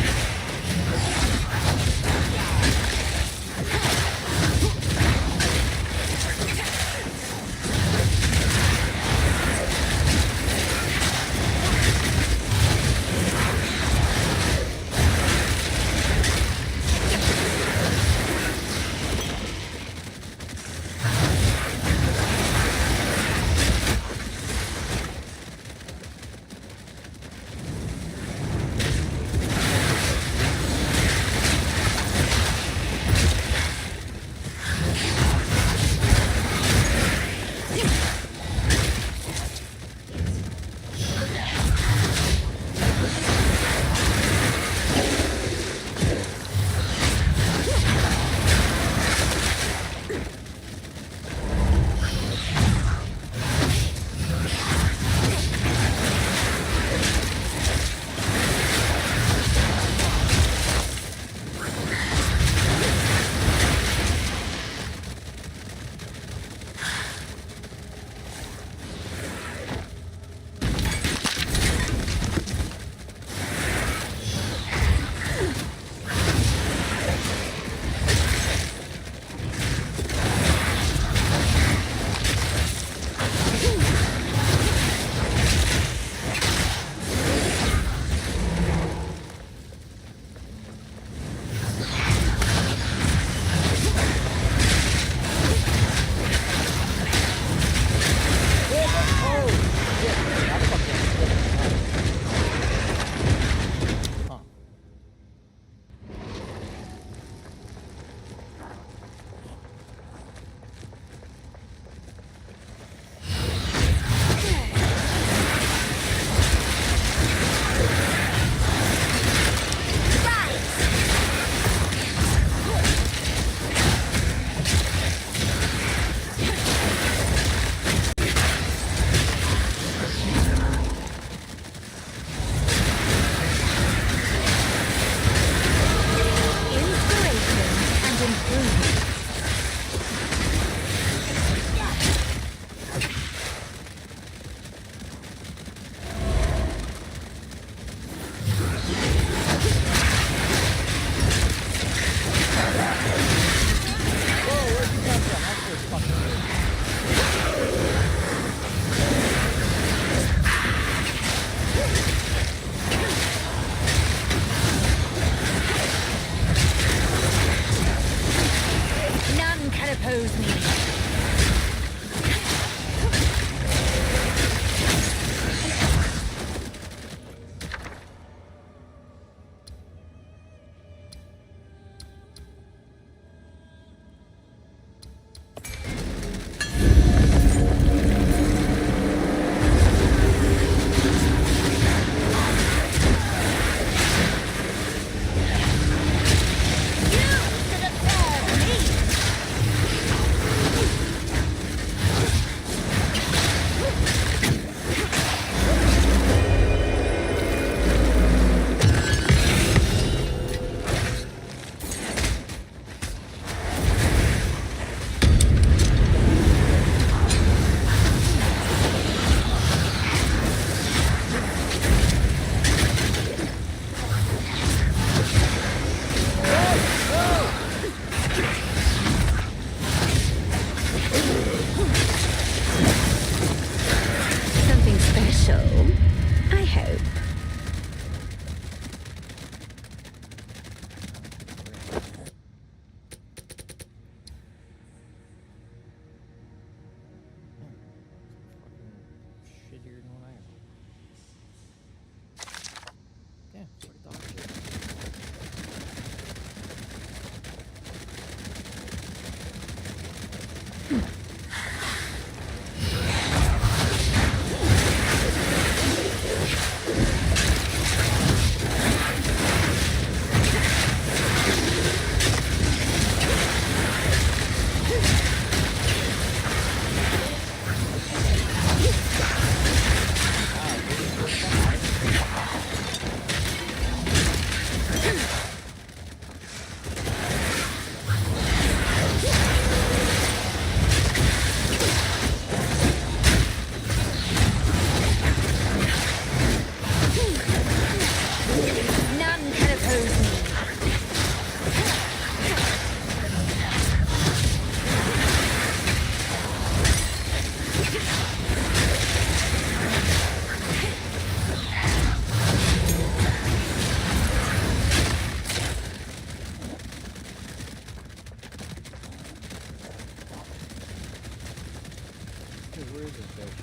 Where is this bitch?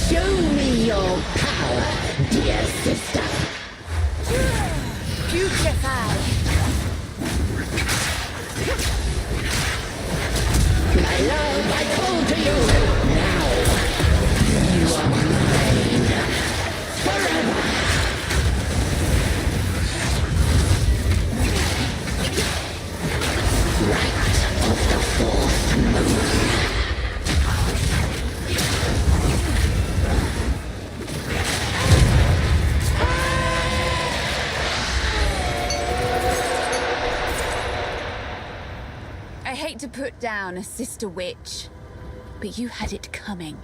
Show me your power, dear sister. Putrefy! My love, I call to you. Now, you are mine. Forever. Light of the fourth moon. I hate to put down a sister witch, but you had it coming.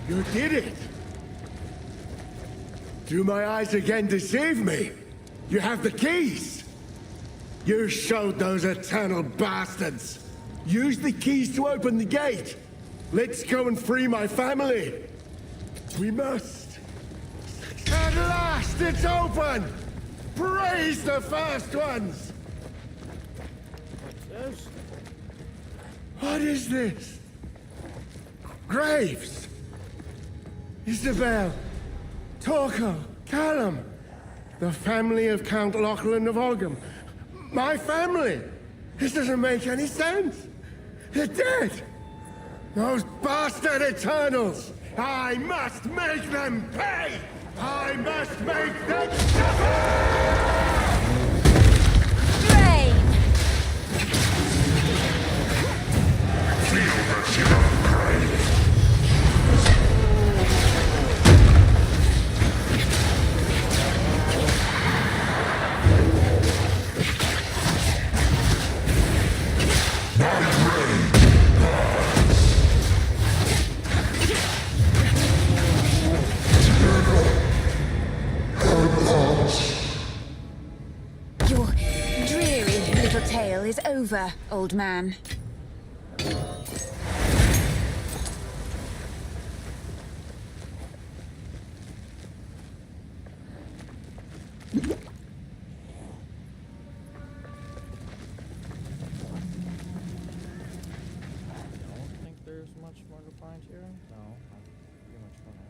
You did it! Do my eyes again deceive me? You have the keys! You showed those eternal bastards! Use the keys to open the gate! Let's go and free my family! We must! At last it's open! Praise the first ones! What's this? What is this? Graves! Isabel, Torquil, Callum, the family of Count Lachlan of Ogham. My family! This doesn't make any sense! They're dead! Those bastard Eternals! I must make them pay! I must make them suffer! Rain! Feel the fury. Your dreary little tale is over, old man. I don't think there's much more to find here. No, I'm pretty much run out.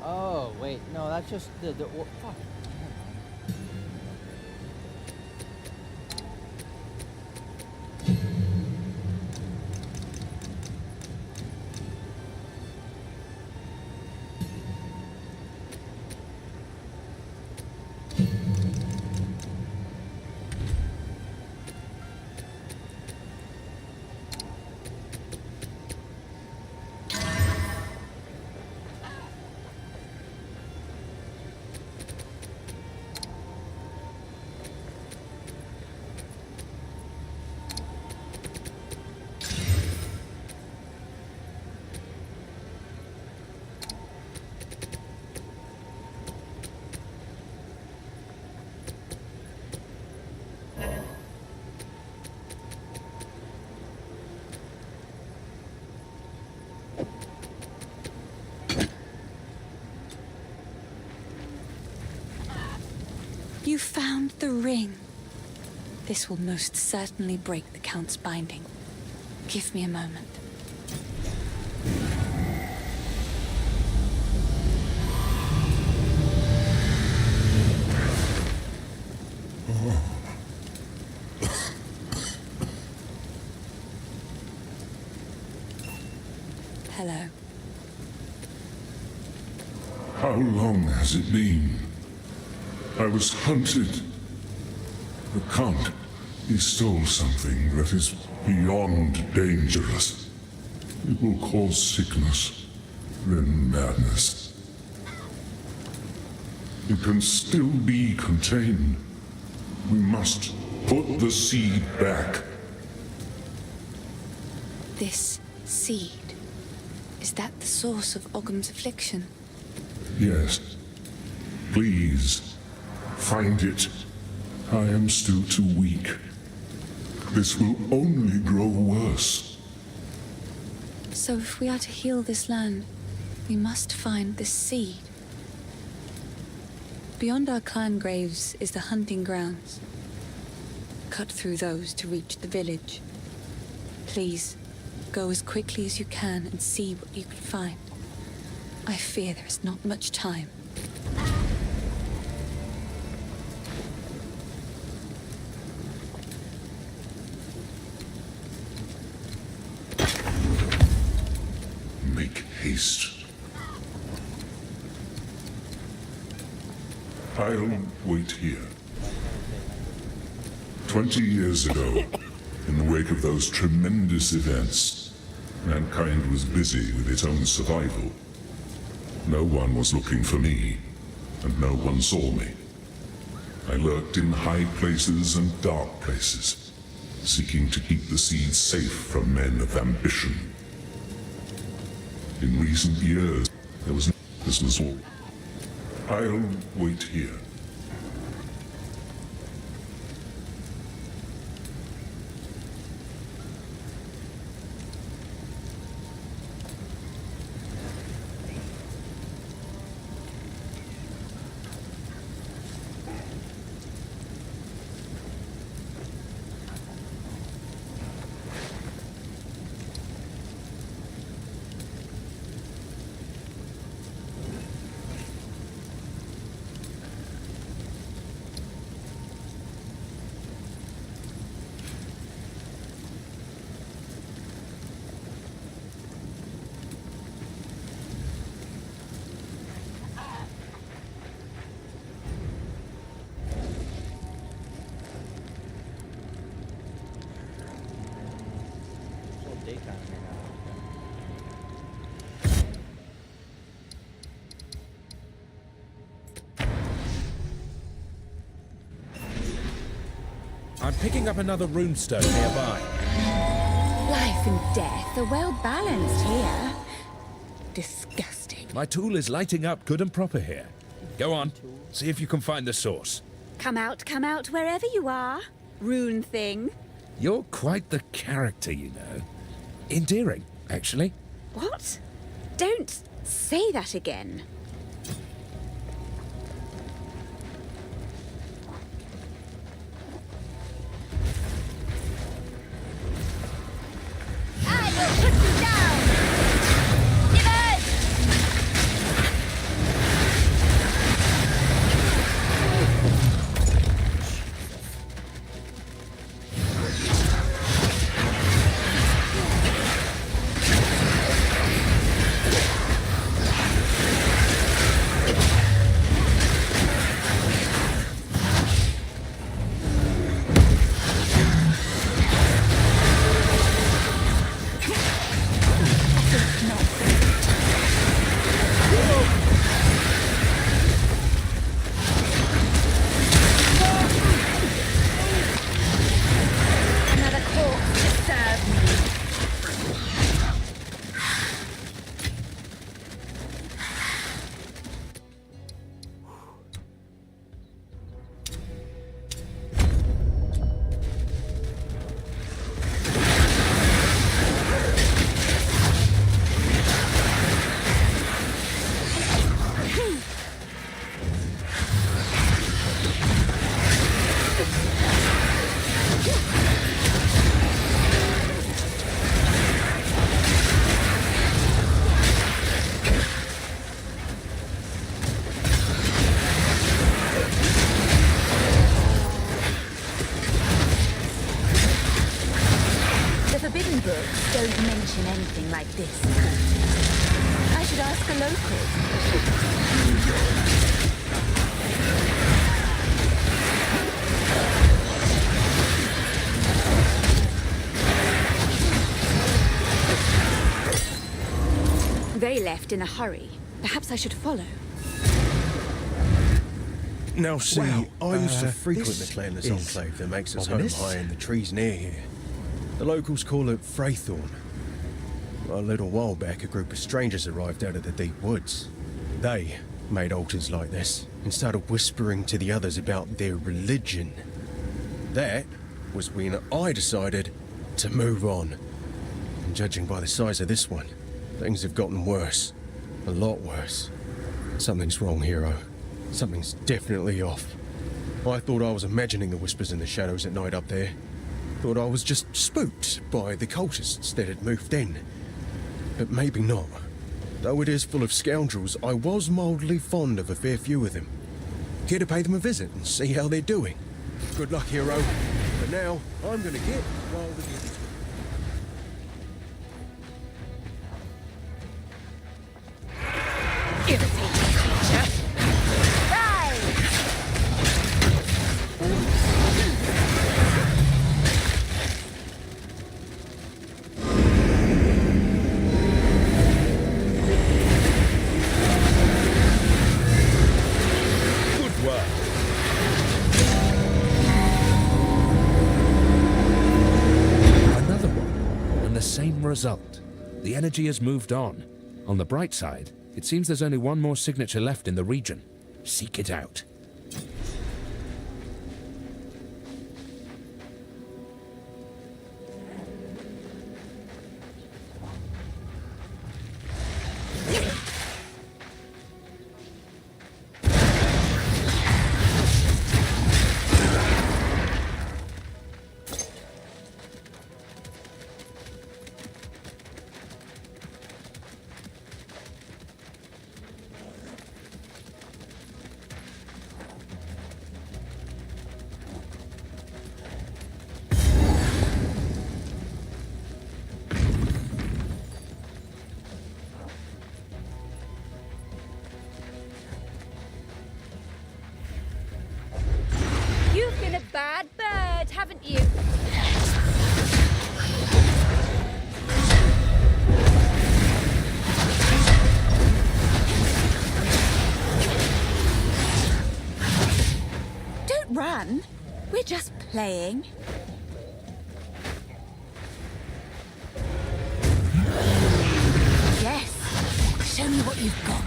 Oh, wait, no, that's just the fuck. You found the ring. This will most certainly break the Count's binding. Give me a moment. Hello. How long has it been? I was hunted. The Count, he stole something that is beyond dangerous. It will cause sickness, then madness. It can still be contained. We must put the seed back. This seed, is that the source of Ogham's affliction? Yes. Please, find it. I am still too weak. This will only grow worse. So if we are to heal this land, we must find this seed. Beyond our clan graves is the hunting grounds. Cut through those to reach the village. Please, go as quickly as you can and see what you can find. I fear there is not much time. Make haste. I'll wait here. 20 years ago, in the wake of those tremendous events, mankind was busy with its own survival. No one was looking for me, and no one saw me. I lurked in high places and dark places, seeking to keep the seeds safe from men of ambition. In recent years, this was all. I'll wait here. It's all daytime here now. I'm picking up another runestone nearby. Life and death are well balanced here. Disgusting. My tool is lighting up good and proper here. Go on, see if you can find the source. Come out, wherever you are. Rune thing. You're quite the character, you know. Endearing, actually. What? Don't say that again. I will put you down! Don't mention anything like this. I should ask a local. They left in a hurry. Perhaps I should follow. Now, see, I used to frequent this the clanless is enclave that makes its ominous. home high in the trees near here. The locals call it Fraythorn. A little while back, a group of strangers arrived out of the deep woods. They made altars like this and started whispering to the others about their religion. That was when I decided to move on. And judging by the size of this one, things have gotten worse. A lot worse. Something's wrong, hero. Something's definitely off. I thought I was imagining the whispers in the shadows at night up there. Thought I was just spooked by the cultists that had moved in. But maybe not. Though it is full of scoundrels, I was mildly fond of a fair few of them. Here to pay them a visit and see how they're doing. Good luck, hero. For now, I'm gonna get while the getting's Irritating creature. Good work. Another one, and the same result. The energy has moved on. On the bright side, it seems there's only one more signature left in the region. Seek it out. You've been a bad bird, haven't you? Don't run. We're just playing. Yes. Show me what you've got.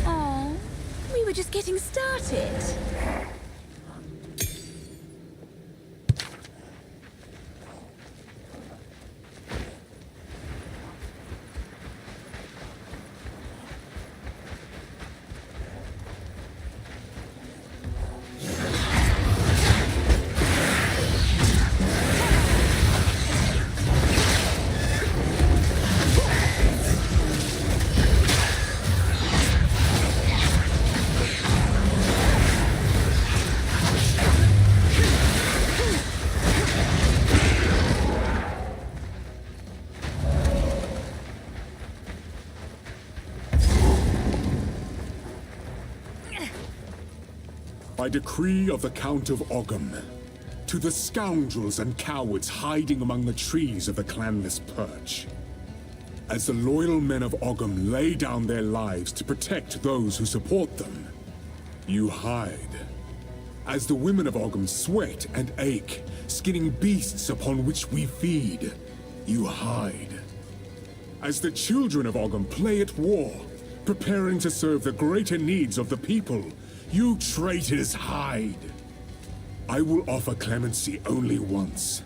Oh, we were just getting started. By decree of the Count of Ogham, to the scoundrels and cowards hiding among the trees of the clanless Perch. As the loyal men of Ogham lay down their lives to protect those who support them, you hide. As the women of Ogham sweat and ache, skinning beasts upon which we feed, you hide. As the children of Ogham play at war, preparing to serve the greater needs of the people, you traitors hide. I will offer clemency only once.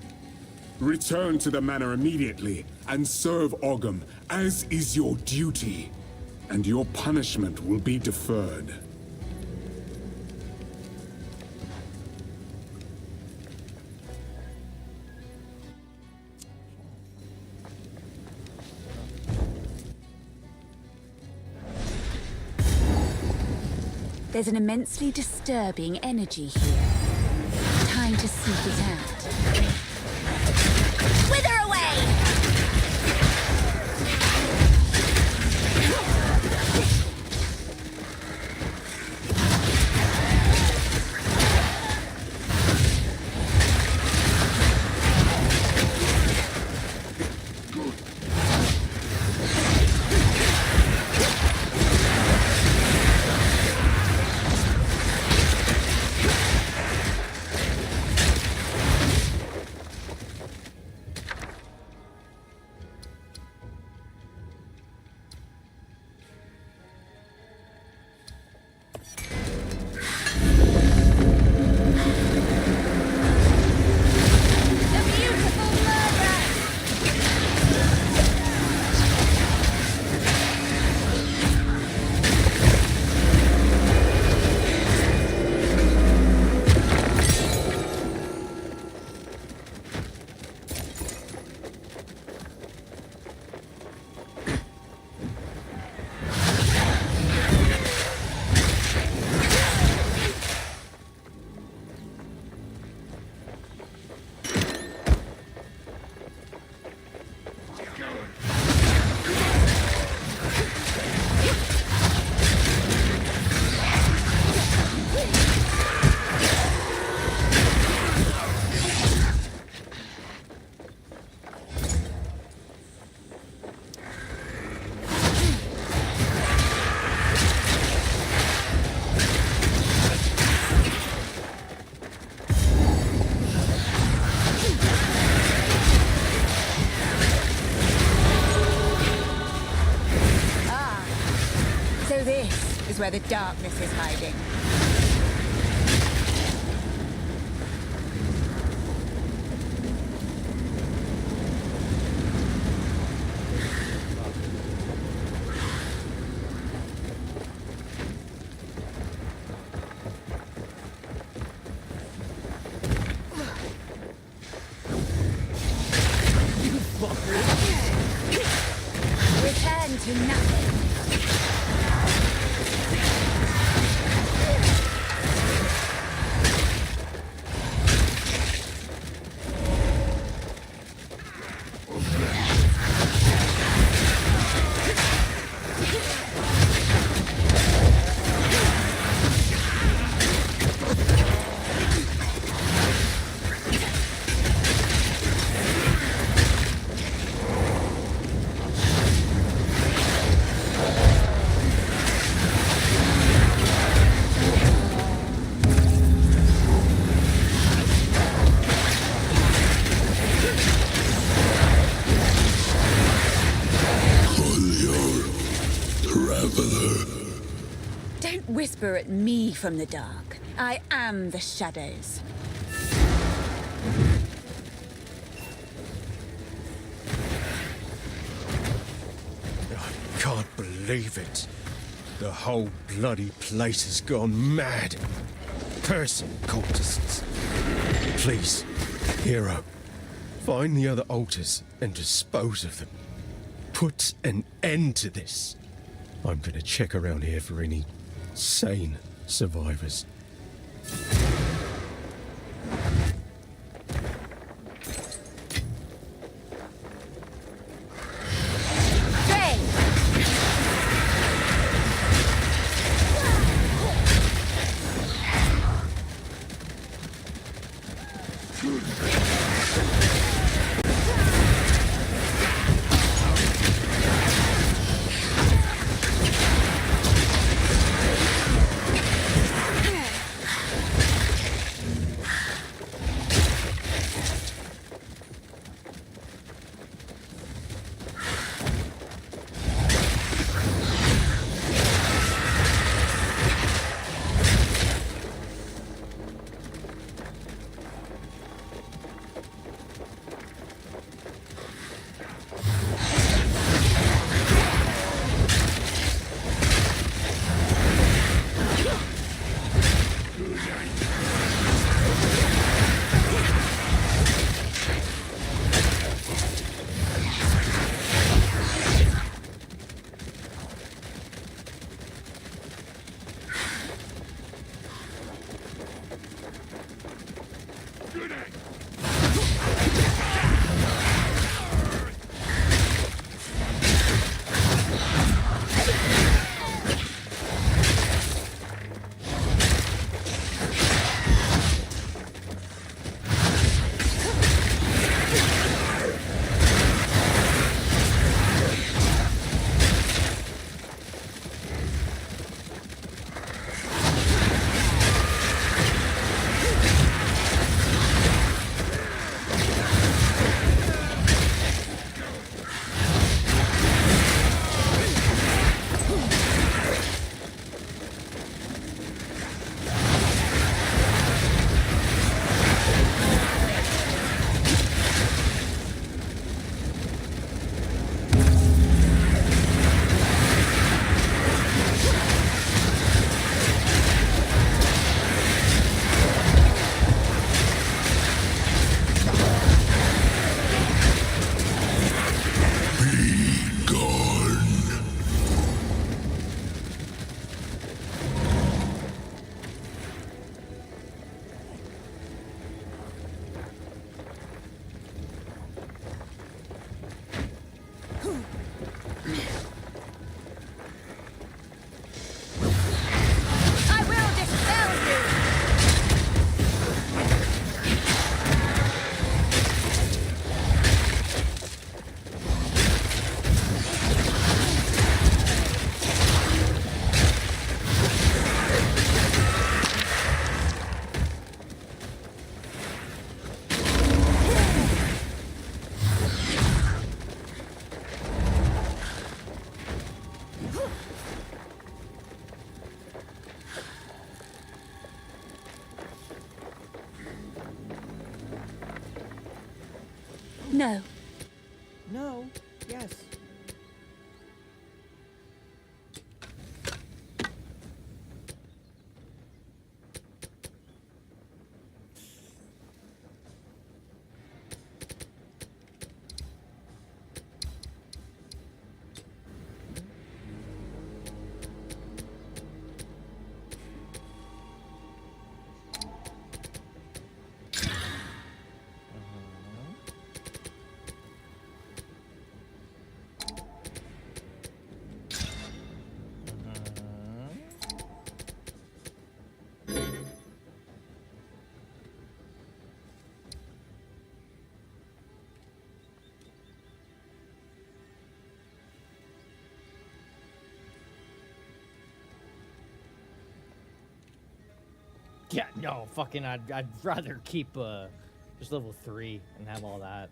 Return to the manor immediately and serve Ogham, as is your duty, and your punishment will be deferred. There's an immensely disturbing energy here. Time to seek it out. Wither away! Where the darkness is hiding. Return to nothing. Don't whisper at me from the dark. I am the shadows. I can't believe it. The whole bloody place has gone mad. Cursing cultists. Please, hero, find the other altars and dispose of them. Put an end to this. I'm gonna check around here for any sane survivors. No. No. Yes. Yeah, no, fucking, I'd rather keep just level 3 and have all that.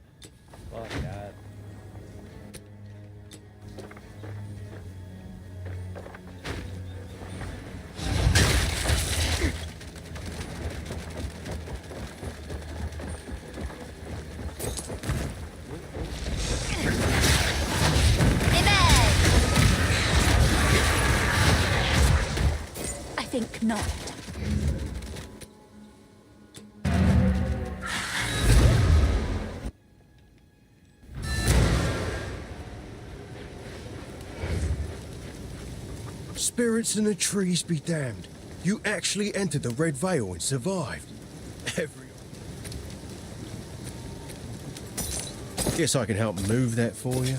Fuck that. I think not. Spirits in the trees be damned. You actually entered the Red Veil and survived. Guess I can help move that for you.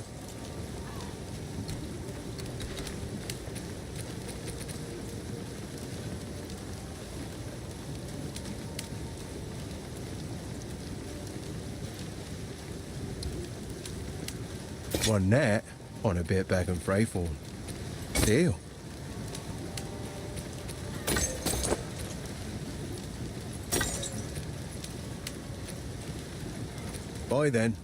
Won that on a bit back in Freythorn. Deal. Bye then.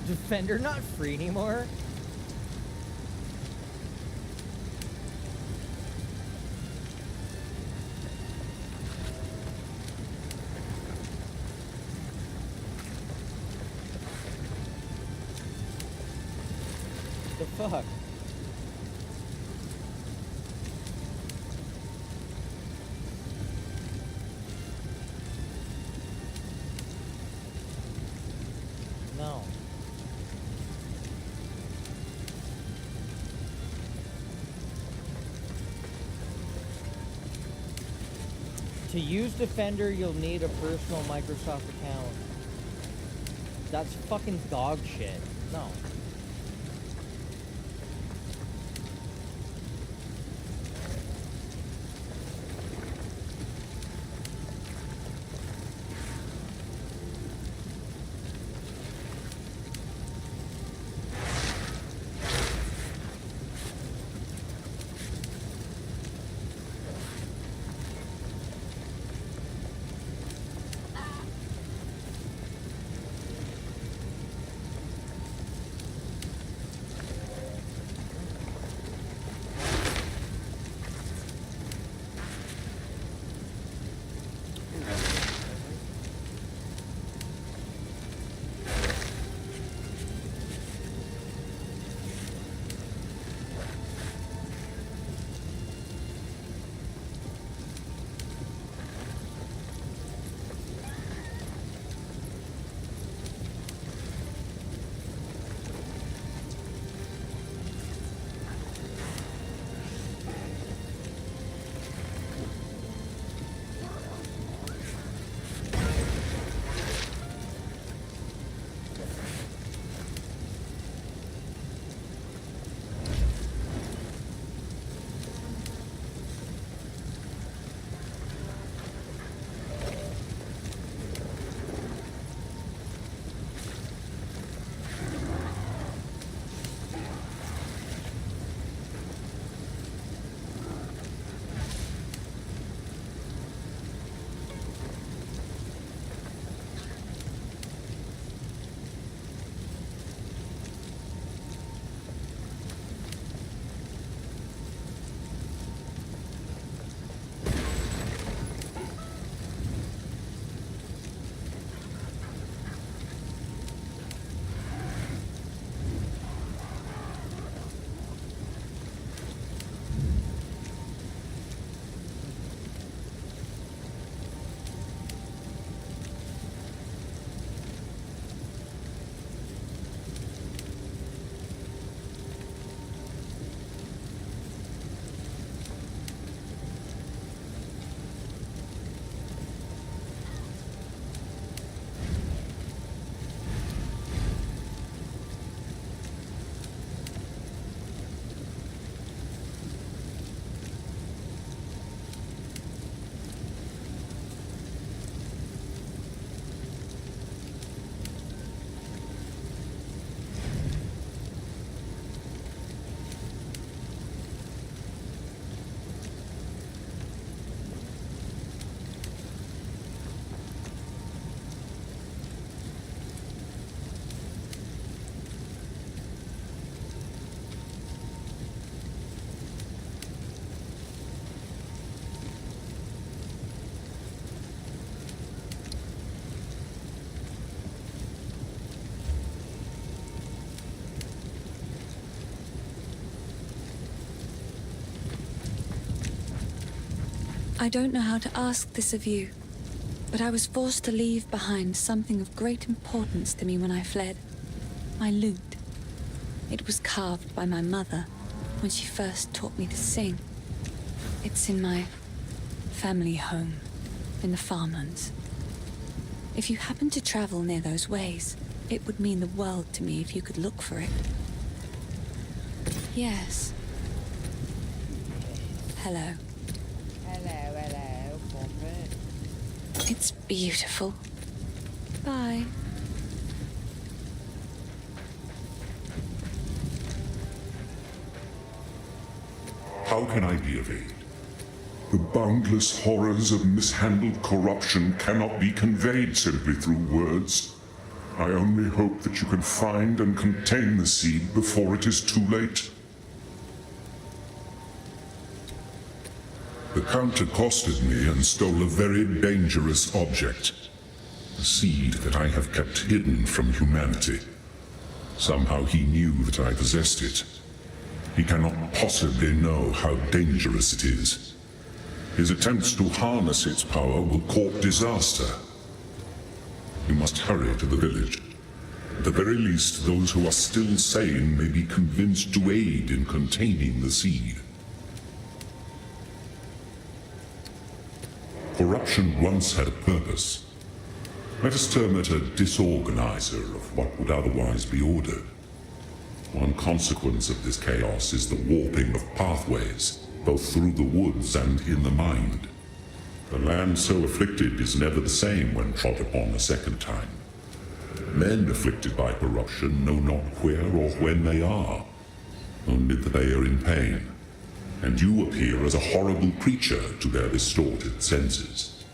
Defender not free anymore? The fuck? No. To use Defender, you'll need a personal Microsoft account. That's fucking dog shit. No. I don't know how to ask this of you, but I was forced to leave behind something of great importance to me when I fled. My lute. It was carved by my mother when she first taught me to sing. It's in my family home in the farmlands. If you happen to travel near those ways, it would mean the world to me if you could look for it. Yes. Hello. Hello, Puppet. It's beautiful. Bye. How can I be of aid? The boundless horrors of mishandled corruption cannot be conveyed simply through words. I only hope that you can find and contain the seed before it is too late. The Count accosted me and stole a very dangerous object. A seed that I have kept hidden from humanity. Somehow he knew that I possessed it. He cannot possibly know how dangerous it is. His attempts to harness its power will court disaster. You must hurry to the village. At the very least, those who are still sane may be convinced to aid in containing the seed. Corruption once had a purpose. Let us term it a disorganizer of what would otherwise be order. One consequence of this chaos is the warping of pathways, both through the woods and in the mind. The land so afflicted is never the same when trod upon a second time. Men afflicted by corruption know not where or when they are, only that they are in pain, and you appear as a horrible creature to their distorted senses.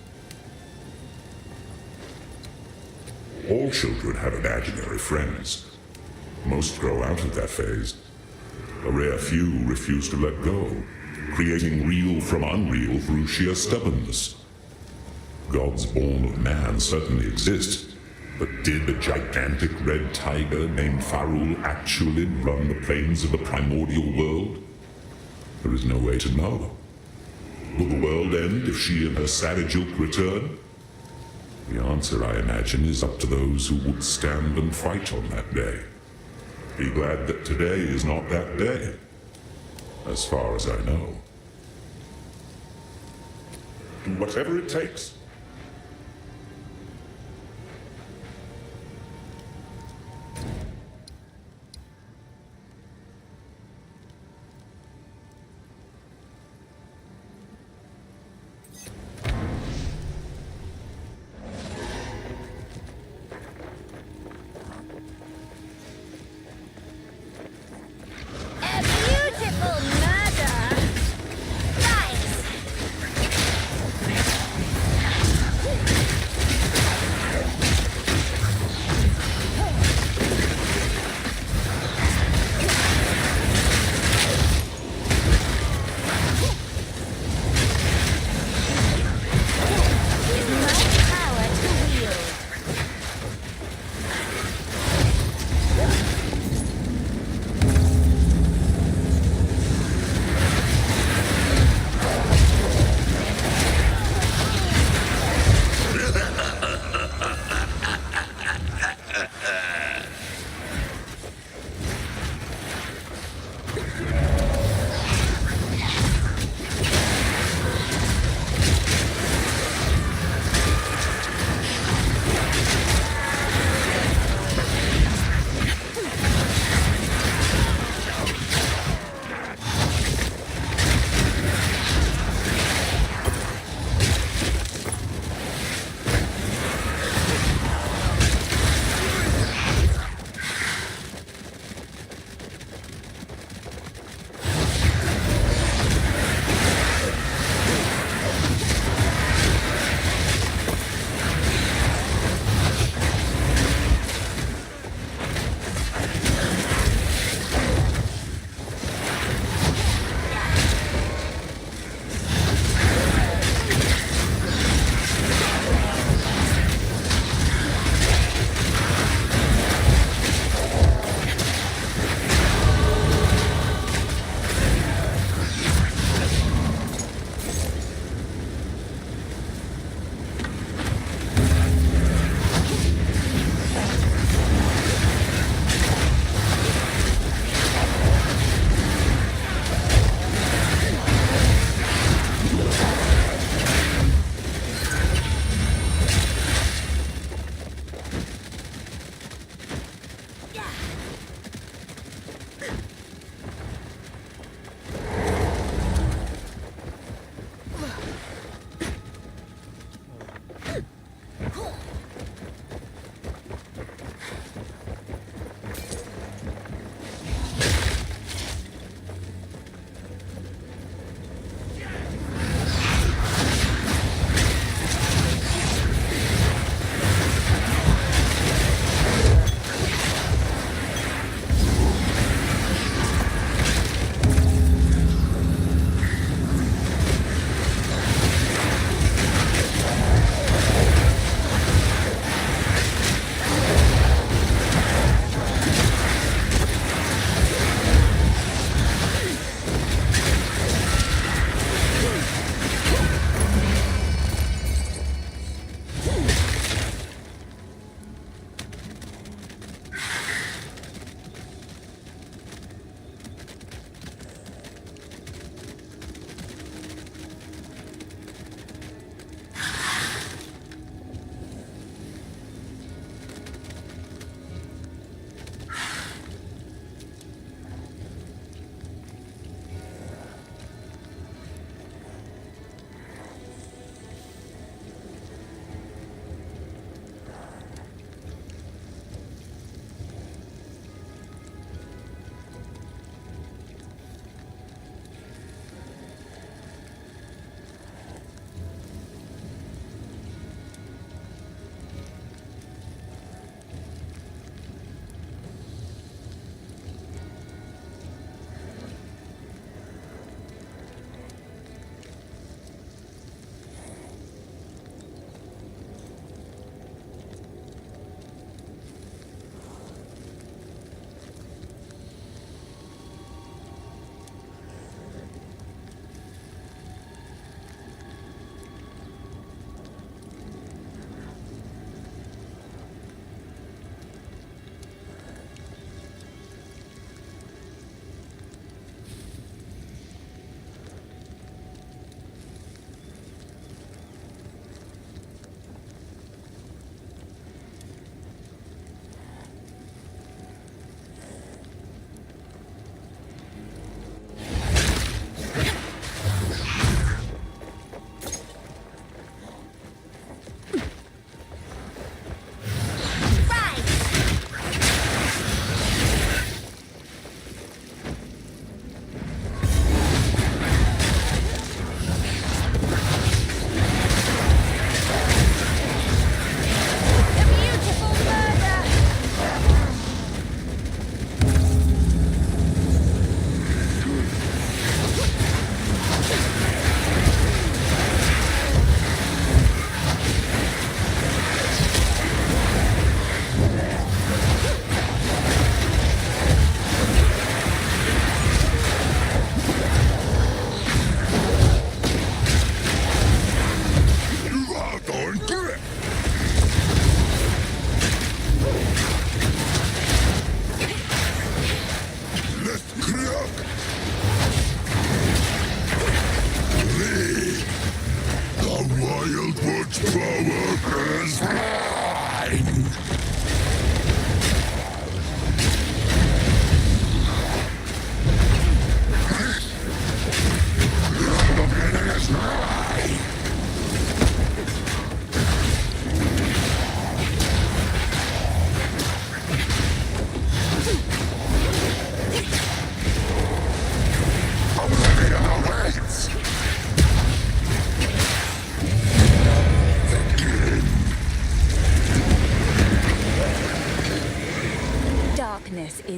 All children have imaginary friends. Most grow out of that phase. A rare few refuse to let go, creating real from unreal through sheer stubbornness. Gods born of man certainly exist, but did a gigantic red tiger named Farul actually run the plains of the primordial world? There is no way to know. Will the world end if she and her savage ilk return? The answer, I imagine, is up to those who would stand and fight on that day. Be glad that today is not that day, as far as I know. Do whatever it takes.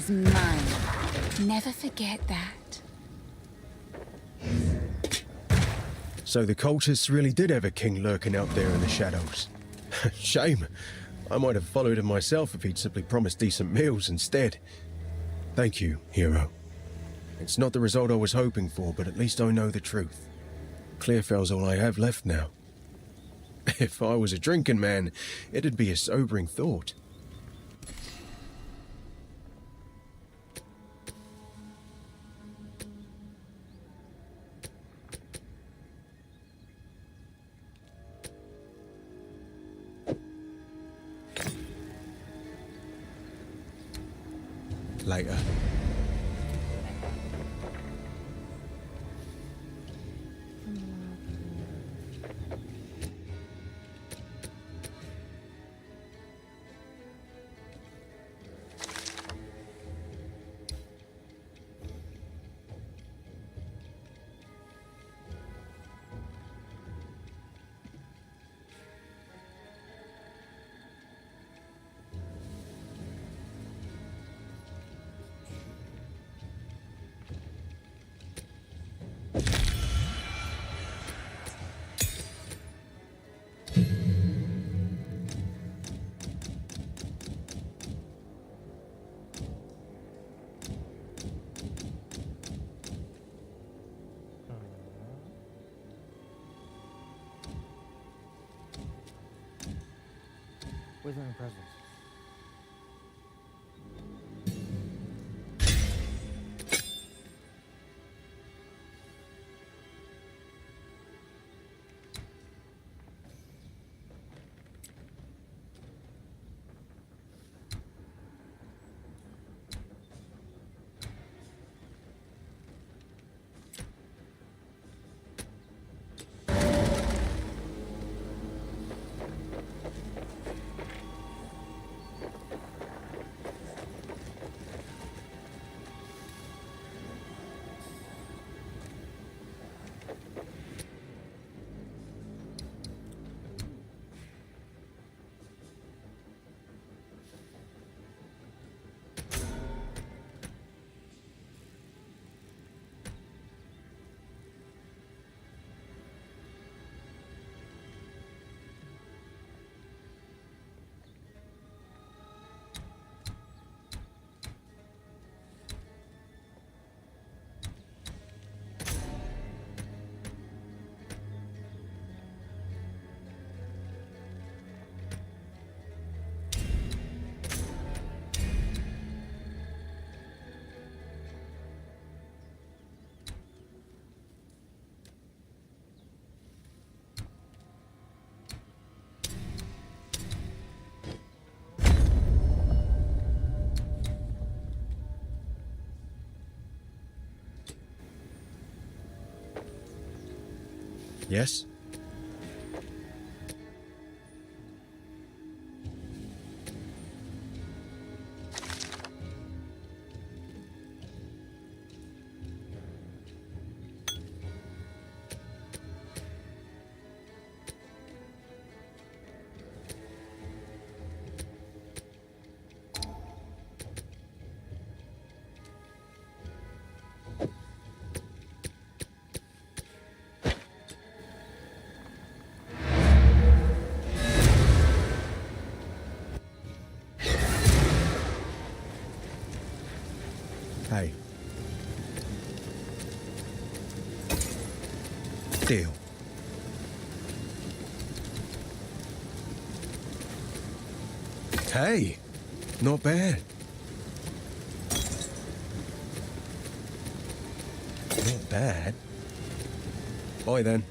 is mine. Never forget that. So the cultists really did have a king lurking out there in the shadows. Shame. I might have followed him myself if he'd simply promised decent meals instead. Thank you, hero. It's not the result I was hoping for, but at least I know the truth. Clearfell's all I have left now. If I was a drinking man, it'd be a sobering thought. Later. Withering presence. Yes? Hey. Deal. Hey, not bad. Not bad. Bye then.